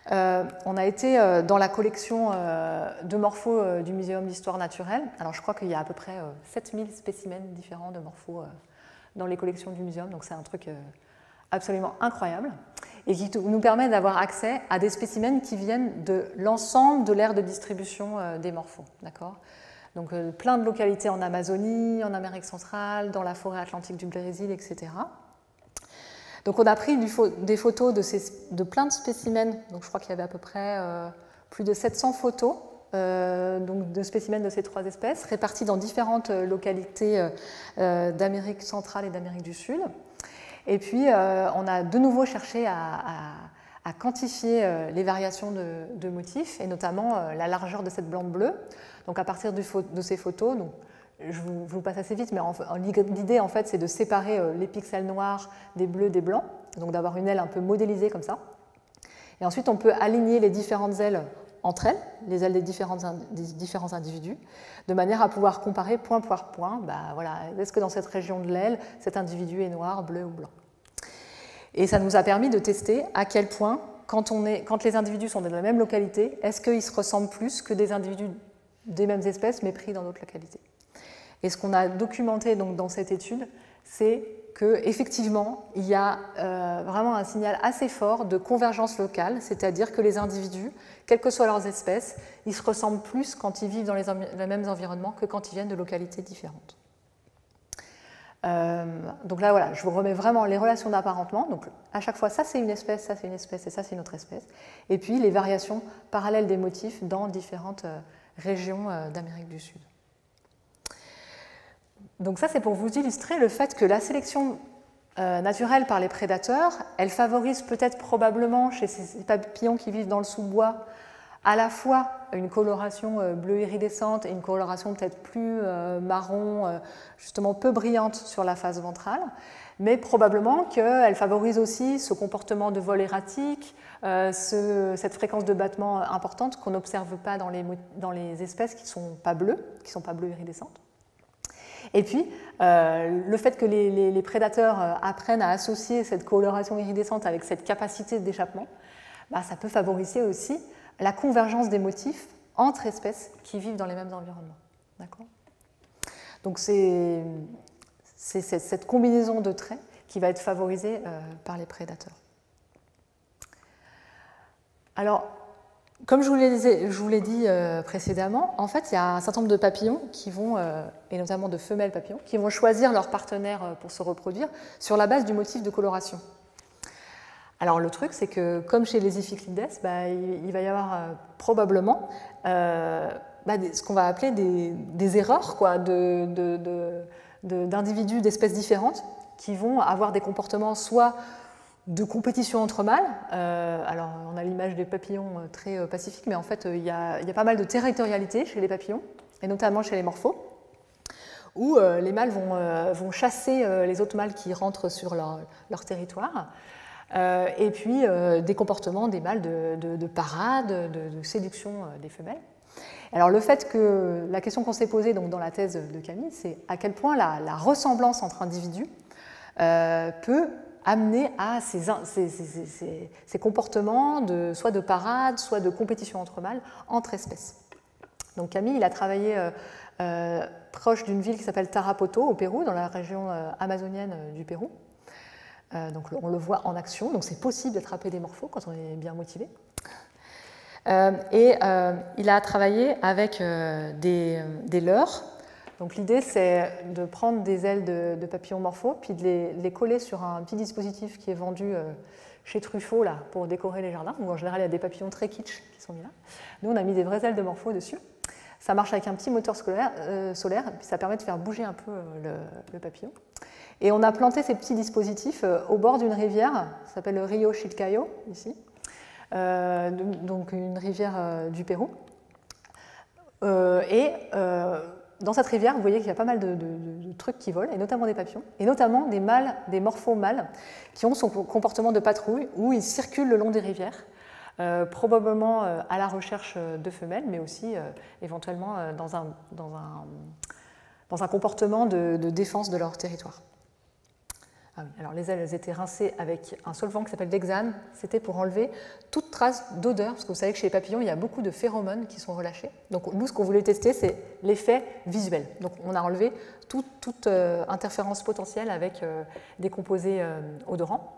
on a été dans la collection de morphos du Muséum d'histoire naturelle. Alors je crois qu'il y a à peu près 7000 spécimens différents de morphos dans les collections du muséum, donc c'est un truc absolument incroyable et qui nous permet d'avoir accès à des spécimens qui viennent de l'ensemble de l'aire de distribution des morphos. D'accord ? Donc plein de localités en Amazonie, en Amérique centrale, dans la forêt atlantique du Brésil, etc. Donc on a pris des photos de plein de spécimens, donc je crois qu'il y avait à peu près plus de 700 photos donc de spécimens de ces 3 espèces, répartis dans différentes localités d'Amérique centrale et d'Amérique du Sud. Et puis on a de nouveau cherché à quantifier les variations de motifs, et notamment la largeur de cette bande bleue. Donc à partir de ces photos, donc, je vous passe assez vite, mais l'idée en fait c'est de séparer les pixels noirs des bleus des blancs, donc d'avoir une aile un peu modélisée comme ça. Et ensuite on peut aligner les différentes ailes entre elles, les ailes des différents individus, de manière à pouvoir comparer point par point, voilà, est-ce que dans cette région de l'aile, cet individu est noir, bleu ou blanc. Et ça nous a permis de tester à quel point, quand les individus sont dans la même localité, est-ce qu'ils se ressemblent plus que des individus des mêmes espèces mais pris dans d'autres localités. Et ce qu'on a documenté donc, dans cette étude, c'est qu'effectivement, il y a vraiment un signal assez fort de convergence locale, c'est-à-dire que les individus, quelles que soient leurs espèces, ils se ressemblent plus quand ils vivent dans les mêmes environnements que quand ils viennent de localités différentes. Donc là, voilà, je vous remets vraiment les relations d'apparentement. Donc à chaque fois, ça c'est une espèce, ça c'est une espèce et ça c'est une autre espèce. Et puis les variations parallèles des motifs dans différentes régions d'Amérique du Sud. Donc ça, c'est pour vous illustrer le fait que la sélection naturelle par les prédateurs, elle favorise peut-être probablement chez ces papillons qui vivent dans le sous-bois à la fois une coloration bleue iridescente et une coloration peut-être plus marron, justement peu brillante sur la face ventrale, mais probablement qu'elle favorise aussi ce comportement de vol erratique, cette fréquence de battement importante qu'on n'observe pas dans les espèces qui ne sont pas bleues iridescentes. Et puis, le fait que les prédateurs apprennent à associer cette coloration iridescente avec cette capacité d'échappement, bah, ça peut favoriser aussi la convergence des motifs entre espèces qui vivent dans les mêmes environnements. D'accord ? Donc c'est cette combinaison de traits qui va être favorisée par les prédateurs. Alors, comme je vous l'ai dit précédemment, en fait, il y a un certain nombre de papillons qui vont, et notamment de femelles papillons, qui vont choisir leur partenaire pour se reproduire sur la base du motif de coloration. Alors le truc, c'est que comme chez les Iphiclides, bah, il va y avoir probablement ce qu'on va appeler des erreurs quoi, d'individus d'espèces différentes qui vont avoir des comportements soit de compétition entre mâles. Alors, on a l'image des papillons très pacifiques, mais en fait, il y a pas mal de territorialité chez les papillons, et notamment chez les morphos, où les mâles vont chasser les autres mâles qui rentrent sur leur territoire, et puis des comportements des mâles de parade, de séduction des femelles. Alors, le fait que la question qu'on s'est posée donc, dans la thèse de Camille, c'est à quel point la ressemblance entre individus peut amener à ces comportements soit de parade, soit de compétition entre mâles, entre espèces. Donc Camille, il a travaillé proche d'une ville qui s'appelle Tarapoto, au Pérou, dans la région amazonienne du Pérou. Donc on le voit en action, donc c'est possible d'attraper des morphos quand on est bien motivé. Il a travaillé avec des leurres. Donc l'idée, c'est de prendre des ailes de papillons morphos, puis de les coller sur un petit dispositif qui est vendu chez Truffaut là, pour décorer les jardins, où en général il y a des papillons très kitsch qui sont mis là. Nous, on a mis des vraies ailes de morphos dessus. Ça marche avec un petit moteur solaire, et puis ça permet de faire bouger un peu le papillon. Et on a planté ces petits dispositifs au bord d'une rivière, ça s'appelle le Rio Chilcayo, ici, donc une rivière du Pérou. Dans cette rivière, vous voyez qu'il y a pas mal de trucs qui volent, et notamment des papillons, et notamment des mâles, des morphos mâles, qui ont son comportement de patrouille, où ils circulent le long des rivières, probablement à la recherche de femelles, mais aussi éventuellement dans un comportement de défense de leur territoire. Ah oui, alors les ailes, elles étaient rincées avec un solvant qui s'appelle Dexane. C'était pour enlever toute trace d'odeur, parce que vous savez que chez les papillons, il y a beaucoup de phéromones qui sont relâchés. Donc nous, ce qu'on voulait tester, c'est l'effet visuel. Donc on a enlevé toute interférence potentielle avec des composés odorants.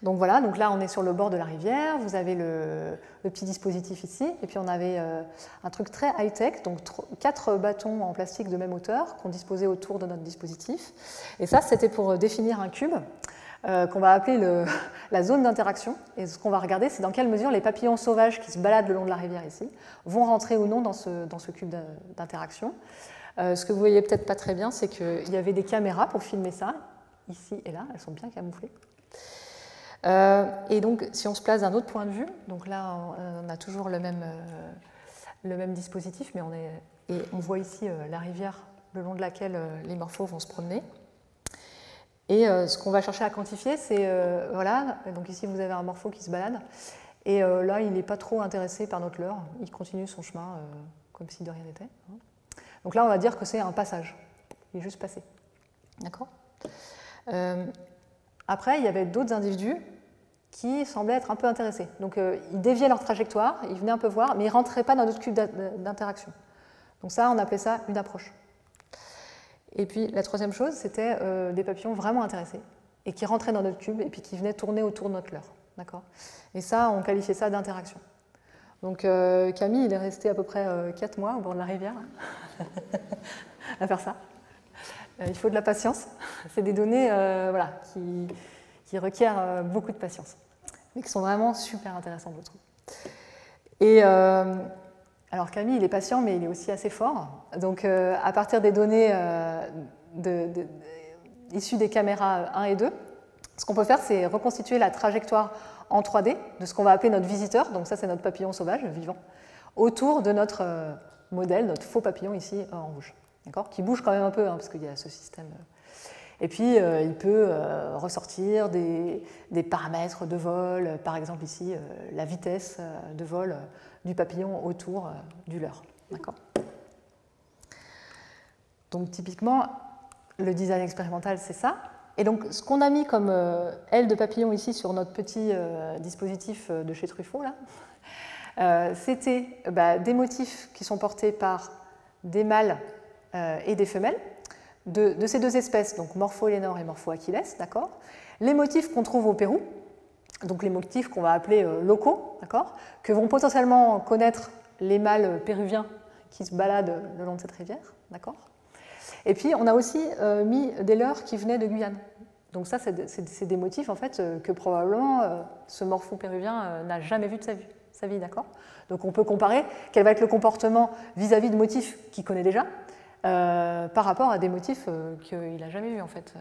Donc voilà, donc là on est sur le bord de la rivière, vous avez le petit dispositif ici, et puis on avait un truc très high-tech, donc 4 bâtons en plastique de même hauteur qu'on disposait autour de notre dispositif. Et ça, c'était pour définir un cube qu'on va appeler la zone d'interaction. Et ce qu'on va regarder, c'est dans quelle mesure les papillons sauvages qui se baladent le long de la rivière ici vont rentrer ou non dans ce cube d'interaction. Ce que vous voyez peut-être pas très bien, c'est qu'il y avait des caméras pour filmer ça, ici et là, elles sont bien camouflées. Et donc, si on se place d'un autre point de vue, donc là, on a toujours le même dispositif, mais on voit ici la rivière le long de laquelle les morphos vont se promener. Et ce qu'on va chercher à quantifier, c'est, voilà, donc ici vous avez un morpho qui se balade, et là, il n'est pas trop intéressé par notre leurre, il continue son chemin comme si de rien n'était. Donc là, on va dire que c'est un passage, il est juste passé. D'accord ? Après, il y avait d'autres individus qui semblaient être un peu intéressés. Donc, ils déviaient leur trajectoire, ils venaient un peu voir, mais ils ne rentraient pas dans notre cube d'interaction. Donc ça, on appelait ça une approche. Et puis, la troisième chose, c'était des papillons vraiment intéressés, et qui rentraient dans notre cube, et puis qui venaient tourner autour de notre leurre. D'accord ? Et ça, on qualifiait ça d'interaction. Donc, Camille, il est resté à peu près 4 mois au bord de la rivière à faire ça. Il faut de la patience. C'est des données voilà, qui requièrent beaucoup de patience, mais qui sont vraiment super intéressantes, je trouve. Et alors Camille, il est patient, mais il est aussi assez fort. Donc à partir des données issues des caméras 1 et 2, ce qu'on peut faire, c'est reconstituer la trajectoire en 3D de ce qu'on va appeler notre visiteur, donc ça c'est notre papillon sauvage, vivant, autour de notre modèle, notre faux papillon ici en rouge. Qui bouge quand même un peu, hein, parce qu'il y a ce système. Et puis, il peut ressortir des paramètres de vol, par exemple ici, la vitesse de vol du papillon autour du leurre. Donc typiquement, le design expérimental, c'est ça. Et donc ce qu'on a mis comme aile de papillon ici sur notre petit dispositif de chez Truffaut, là, c'était des motifs qui sont portés par des mâles et des femelles de ces deux espèces, donc Morpho-Elenor et Morpho-Achilles, d'accord. Les motifs qu'on trouve au Pérou, donc les motifs qu'on va appeler locaux, d'accord, que vont potentiellement connaître les mâles péruviens qui se baladent le long de cette rivière, d'accord. Et puis on a aussi mis des leurres qui venaient de Guyane. Donc ça, c'est des motifs en fait que probablement ce morpho péruvien n'a jamais vu de sa vie, d'accord. Donc on peut comparer quel va être le comportement vis-à-vis de motifs qu'il connaît déjà par rapport à des motifs qu'il n'a jamais vus en fait.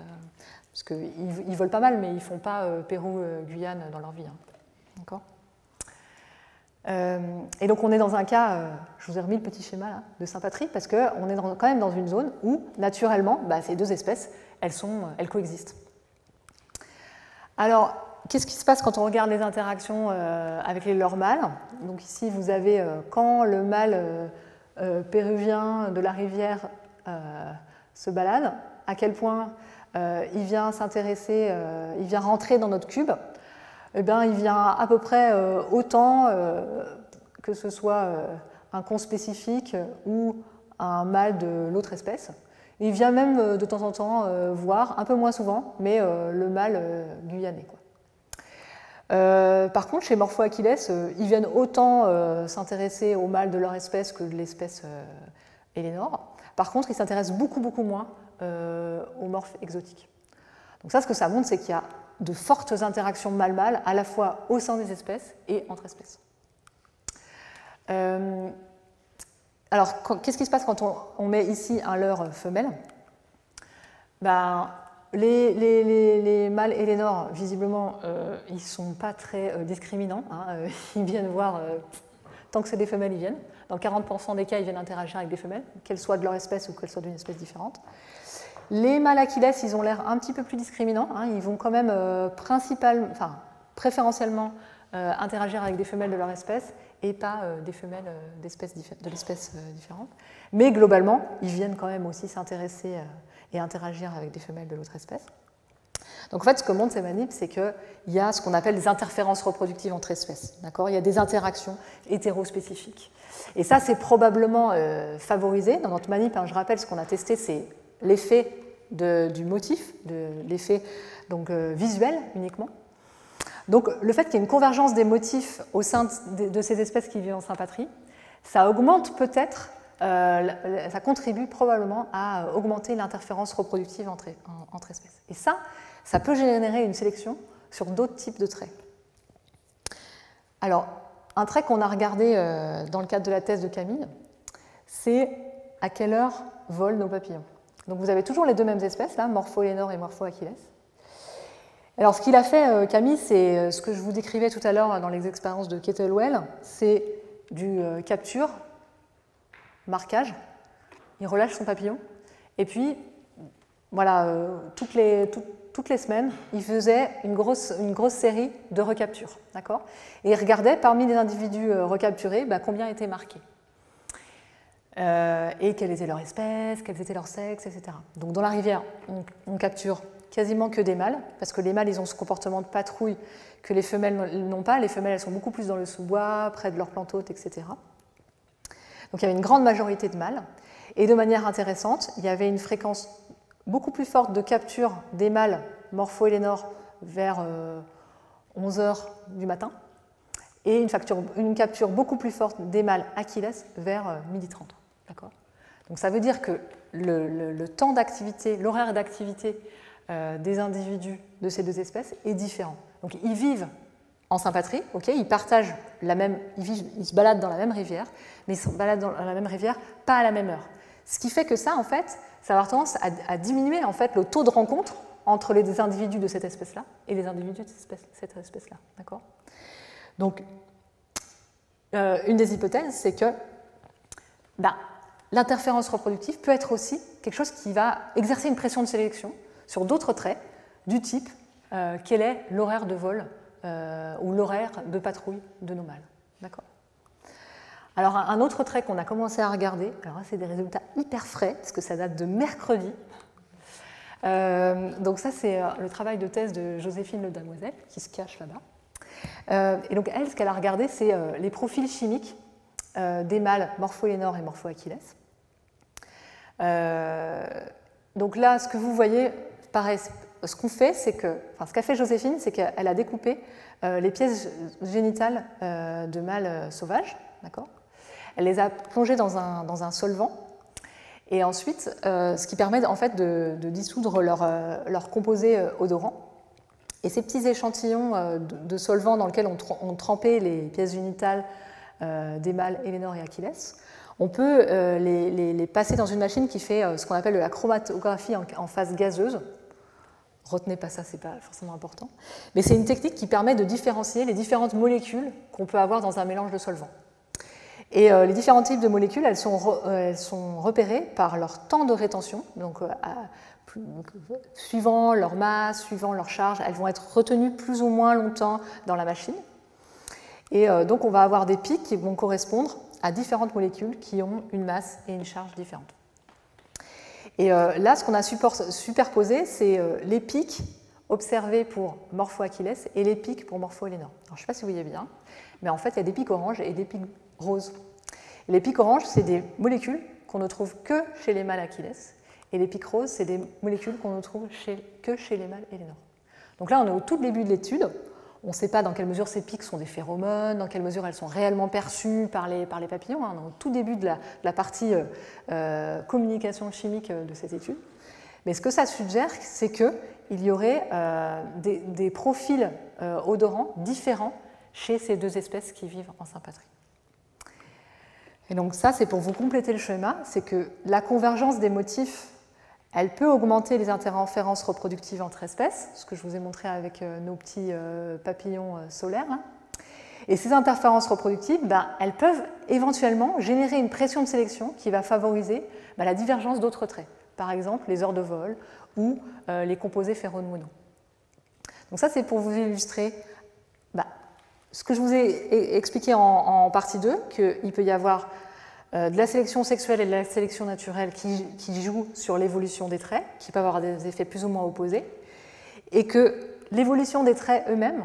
Parce qu'ils volent pas mal, mais ils ne font pas Pérou-Guyane dans leur vie. Hein. D'accord. Et donc on est dans un cas, je vous ai remis le petit schéma là, de Saint-Patrie, parce qu'on est quand même dans une zone où, naturellement, ces deux espèces, elles coexistent. Alors, qu'est-ce qui se passe quand on regarde les interactions avec les leurres mâles? Donc ici, vous avez quand le mâle péruvien de la rivière se balade, à quel point il vient s'intéresser, il vient rentrer dans notre cube. Eh bien, il vient à peu près autant que ce soit un con spécifique ou un mâle de l'autre espèce. Il vient même de temps en temps voir, un peu moins souvent, mais le mâle guyanais, quoi. Par contre, chez Morpho-Achilles, ils viennent autant s'intéresser au mâle de leur espèce que de l'espèce Elenor. Par contre, ils s'intéressent beaucoup moins aux morphes exotiques. Donc ça, ce que ça montre, c'est qu'il y a de fortes interactions mâle-mâle, à la fois au sein des espèces et entre espèces. Alors, qu'est-ce qui se passe quand on met ici un leurre femelle? Les mâles Elenor, visiblement, ils ne sont pas très discriminants. Hein, ils viennent voir, tant que c'est des femelles, ils viennent. Dans 40% des cas, ils viennent interagir avec des femelles, qu'elles soient de leur espèce ou qu'elles soient d'une espèce différente. Les mâles Achilles, ils ont l'air un petit peu plus discriminants. Hein, ils vont quand même préférentiellement interagir avec des femelles de leur espèce et pas des femelles de l'espèce différente. Mais globalement, ils viennent quand même aussi s'intéresser et interagir avec des femelles de l'autre espèce. Donc en fait, ce que montrent ces manips, c'est qu'il y a ce qu'on appelle des interférences reproductives entre espèces. D'accord ? Il y a des interactions hétérospécifiques. Et ça, c'est probablement favorisé. Dans notre manip, je rappelle, ce qu'on a testé, c'est l'effet du motif, l'effet visuel uniquement. Donc le fait qu'il y ait une convergence des motifs au sein de ces espèces qui vivent en Saint-Patrie, ça augmente peut-être, ça contribue probablement à augmenter l'interférence reproductive entre espèces. Et ça peut générer une sélection sur d'autres types de traits. Alors, un trait qu'on a regardé dans le cadre de la thèse de Camille, c'est à quelle heure volent nos papillons. Donc vous avez toujours les deux mêmes espèces, là, Morpho-Elenor et Morpho-Achilles. Alors ce qu'il a fait, Camille, c'est ce que je vous décrivais tout à l'heure dans les expériences de Kettlewell, c'est du capture, marquage, il relâche son papillon, et puis voilà, toutes les semaines, il faisait une grosse série de recaptures, d'accord ? Et il regardait parmi les individus recapturés combien étaient marqués. Et quelle était leur espèce, quels étaient leurs sexes, etc. Donc dans la rivière, on capture quasiment que des mâles, parce que les mâles, ils ont ce comportement de patrouille que les femelles n'ont pas. Les femelles, elles sont beaucoup plus dans le sous-bois, près de leurs plantes hôtes, etc. Donc il y avait une grande majorité de mâles. Et de manière intéressante, il y avait une fréquence beaucoup plus forte de capture des mâles Morpho-Elenor vers 11h du matin, et une capture beaucoup plus forte des mâles Achilles vers 12h30. D'accord ? Donc ça veut dire que le temps d'activité, l'horaire d'activité des individus de ces deux espèces est différent. Donc ils vivent en Saint-Patrie, okay, ils partagent ils se baladent dans la même rivière, mais ils se baladent dans la même rivière pas à la même heure. Ce qui fait que ça, en fait, ça va avoir tendance à diminuer en fait le taux de rencontre entre les individus de cette espèce-là et les individus de cette espèce-là. D'accord ? Donc, une des hypothèses, c'est que l'interférence reproductive peut être aussi quelque chose qui va exercer une pression de sélection sur d'autres traits du type quel est l'horaire de vol ou l'horaire de patrouille de nos mâles. D'accord ? Alors un autre trait qu'on a commencé à regarder, alors là c'est des résultats hyper frais, parce que ça date de mercredi. Donc ça c'est le travail de thèse de Joséphine Le Damoiselle, qui se cache là-bas. Et donc elle, ce qu'elle a regardé, c'est les profils chimiques des mâles Morpholénor et Morpho-Achilles. Donc là, ce que vous voyez, pareil, ce qu'on fait, c'est que, enfin, ce qu'a fait Joséphine, c'est qu'elle a découpé les pièces génitales de mâles sauvages, d'accord ? Elle les a plongées dans un solvant, et ensuite, ce qui permet en fait de dissoudre leur composé odorant. Et ces petits échantillons de solvant dans lesquels on trempait les pièces génitales des mâles Hélénor et Achilles, on peut les passer dans une machine qui fait ce qu'on appelle la chromatographie en phase gazeuse. Retenez pas ça, c'est pas forcément important. Mais c'est une technique qui permet de différencier les différentes molécules qu'on peut avoir dans un mélange de solvants. Et les différents types de molécules, elles sont repérées par leur temps de rétention. Donc, suivant leur masse, suivant leur charge, elles vont être retenues plus ou moins longtemps dans la machine. Et donc, on va avoir des pics qui vont correspondre à différentes molécules qui ont une masse et une charge différentes. Et là, ce qu'on a superposé, c'est les pics observés pour Morpho-Achilles et les pics pour Morpho-Hélénor. Je ne sais pas si vous voyez bien, mais en fait, il y a des pics oranges et des pics roses. Et les pics oranges, c'est des molécules qu'on ne trouve que chez les mâles Achilles, et les pics roses, c'est des molécules qu'on ne trouve que chez les mâles Hélénor. Donc là, on est au tout début de l'étude. On ne sait pas dans quelle mesure ces pics sont des phéromones, dans quelle mesure elles sont réellement perçues par les papillons. On est au tout début de la partie communication chimique de cette étude. Mais ce que ça suggère, c'est qu'il y aurait des profils odorants différents chez ces deux espèces qui vivent en sympatrie. Et donc ça, c'est pour vous compléter le schéma, c'est que la convergence des motifs, elle peut augmenter les interférences reproductives entre espèces, ce que je vous ai montré avec nos petits papillons solaires. Et ces interférences reproductives, elles peuvent éventuellement générer une pression de sélection qui va favoriser la divergence d'autres traits, par exemple les heures de vol ou les composés phéromones. Donc ça, c'est pour vous illustrer ce que je vous ai expliqué en partie 2, qu'il peut y avoir de la sélection sexuelle et de la sélection naturelle qui jouent sur l'évolution des traits, qui peuvent avoir des effets plus ou moins opposés, et que l'évolution des traits eux-mêmes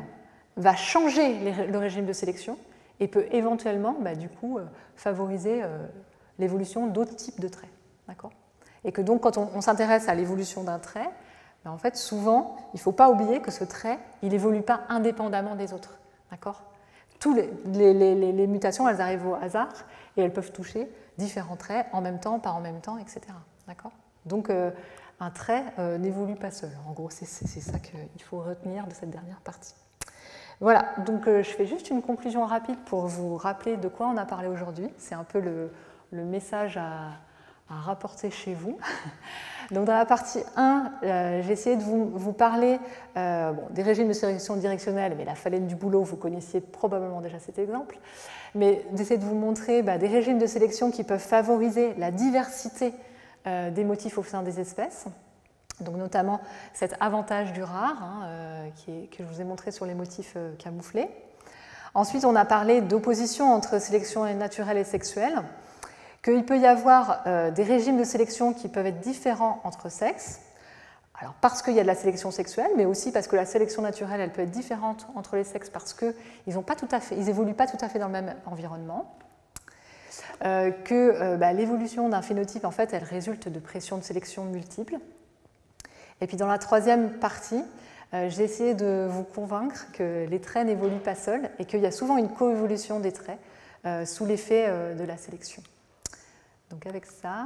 va changer le régime de sélection et peut éventuellement, du coup, favoriser l'évolution d'autres types de traits. D'accord ? Et que donc, quand on s'intéresse à l'évolution d'un trait, en fait, souvent, il ne faut pas oublier que ce trait, il n'évolue pas indépendamment des autres. D'accord ? Toutes les mutations, elles arrivent au hasard et elles peuvent toucher différents traits en même temps, pas en même temps, etc. D'accord ? Donc, un trait n'évolue pas seul. En gros, c'est ça qu'il faut retenir de cette dernière partie. Voilà, donc je fais juste une conclusion rapide pour vous rappeler de quoi on a parlé aujourd'hui. C'est un peu le message à rapporter chez vous. Donc dans la partie 1, j'ai essayé de vous parler des régimes de sélection directionnelle, mais la phalène du boulot, vous connaissiez probablement déjà cet exemple, mais d'essayer de vous montrer des régimes de sélection qui peuvent favoriser la diversité des motifs au sein des espèces, donc notamment cet avantage du rare que je vous ai montré sur les motifs camouflés. Ensuite, on a parlé d'opposition entre sélection naturelle et sexuelle, qu'il peut y avoir des régimes de sélection qui peuvent être différents entre sexes, alors parce qu'il y a de la sélection sexuelle, mais aussi parce que la sélection naturelle, elle peut être différente entre les sexes parce qu'ils n'évoluent pas tout à fait dans le même environnement, que l'évolution d'un phénotype, en fait, elle résulte de pressions de sélection multiples. Et puis dans la troisième partie, j'ai essayé de vous convaincre que les traits n'évoluent pas seuls et qu'il y a souvent une coévolution des traits sous l'effet de la sélection. Donc avec ça,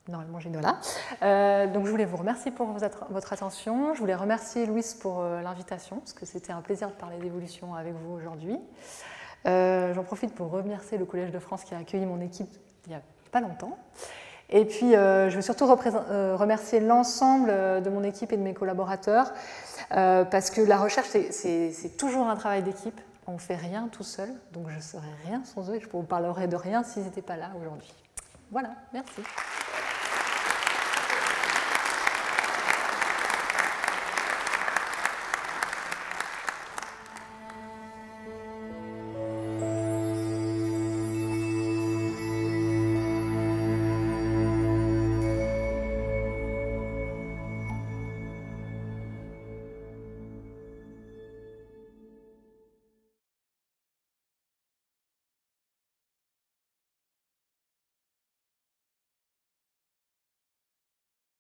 normalement j'ai là. Donc je voulais vous remercier pour votre attention. Je voulais remercier Louise pour l'invitation, parce que c'était un plaisir de parler d'évolution avec vous aujourd'hui. J'en profite pour remercier le Collège de France qui a accueilli mon équipe il n'y a pas longtemps. Et puis je veux surtout remercier l'ensemble de mon équipe et de mes collaborateurs, parce que la recherche, c'est toujours un travail d'équipe. On ne fait rien tout seul, donc je ne serais rien sans eux et je ne vous parlerai de rien s'ils n'étaient pas là aujourd'hui. Voilà, merci.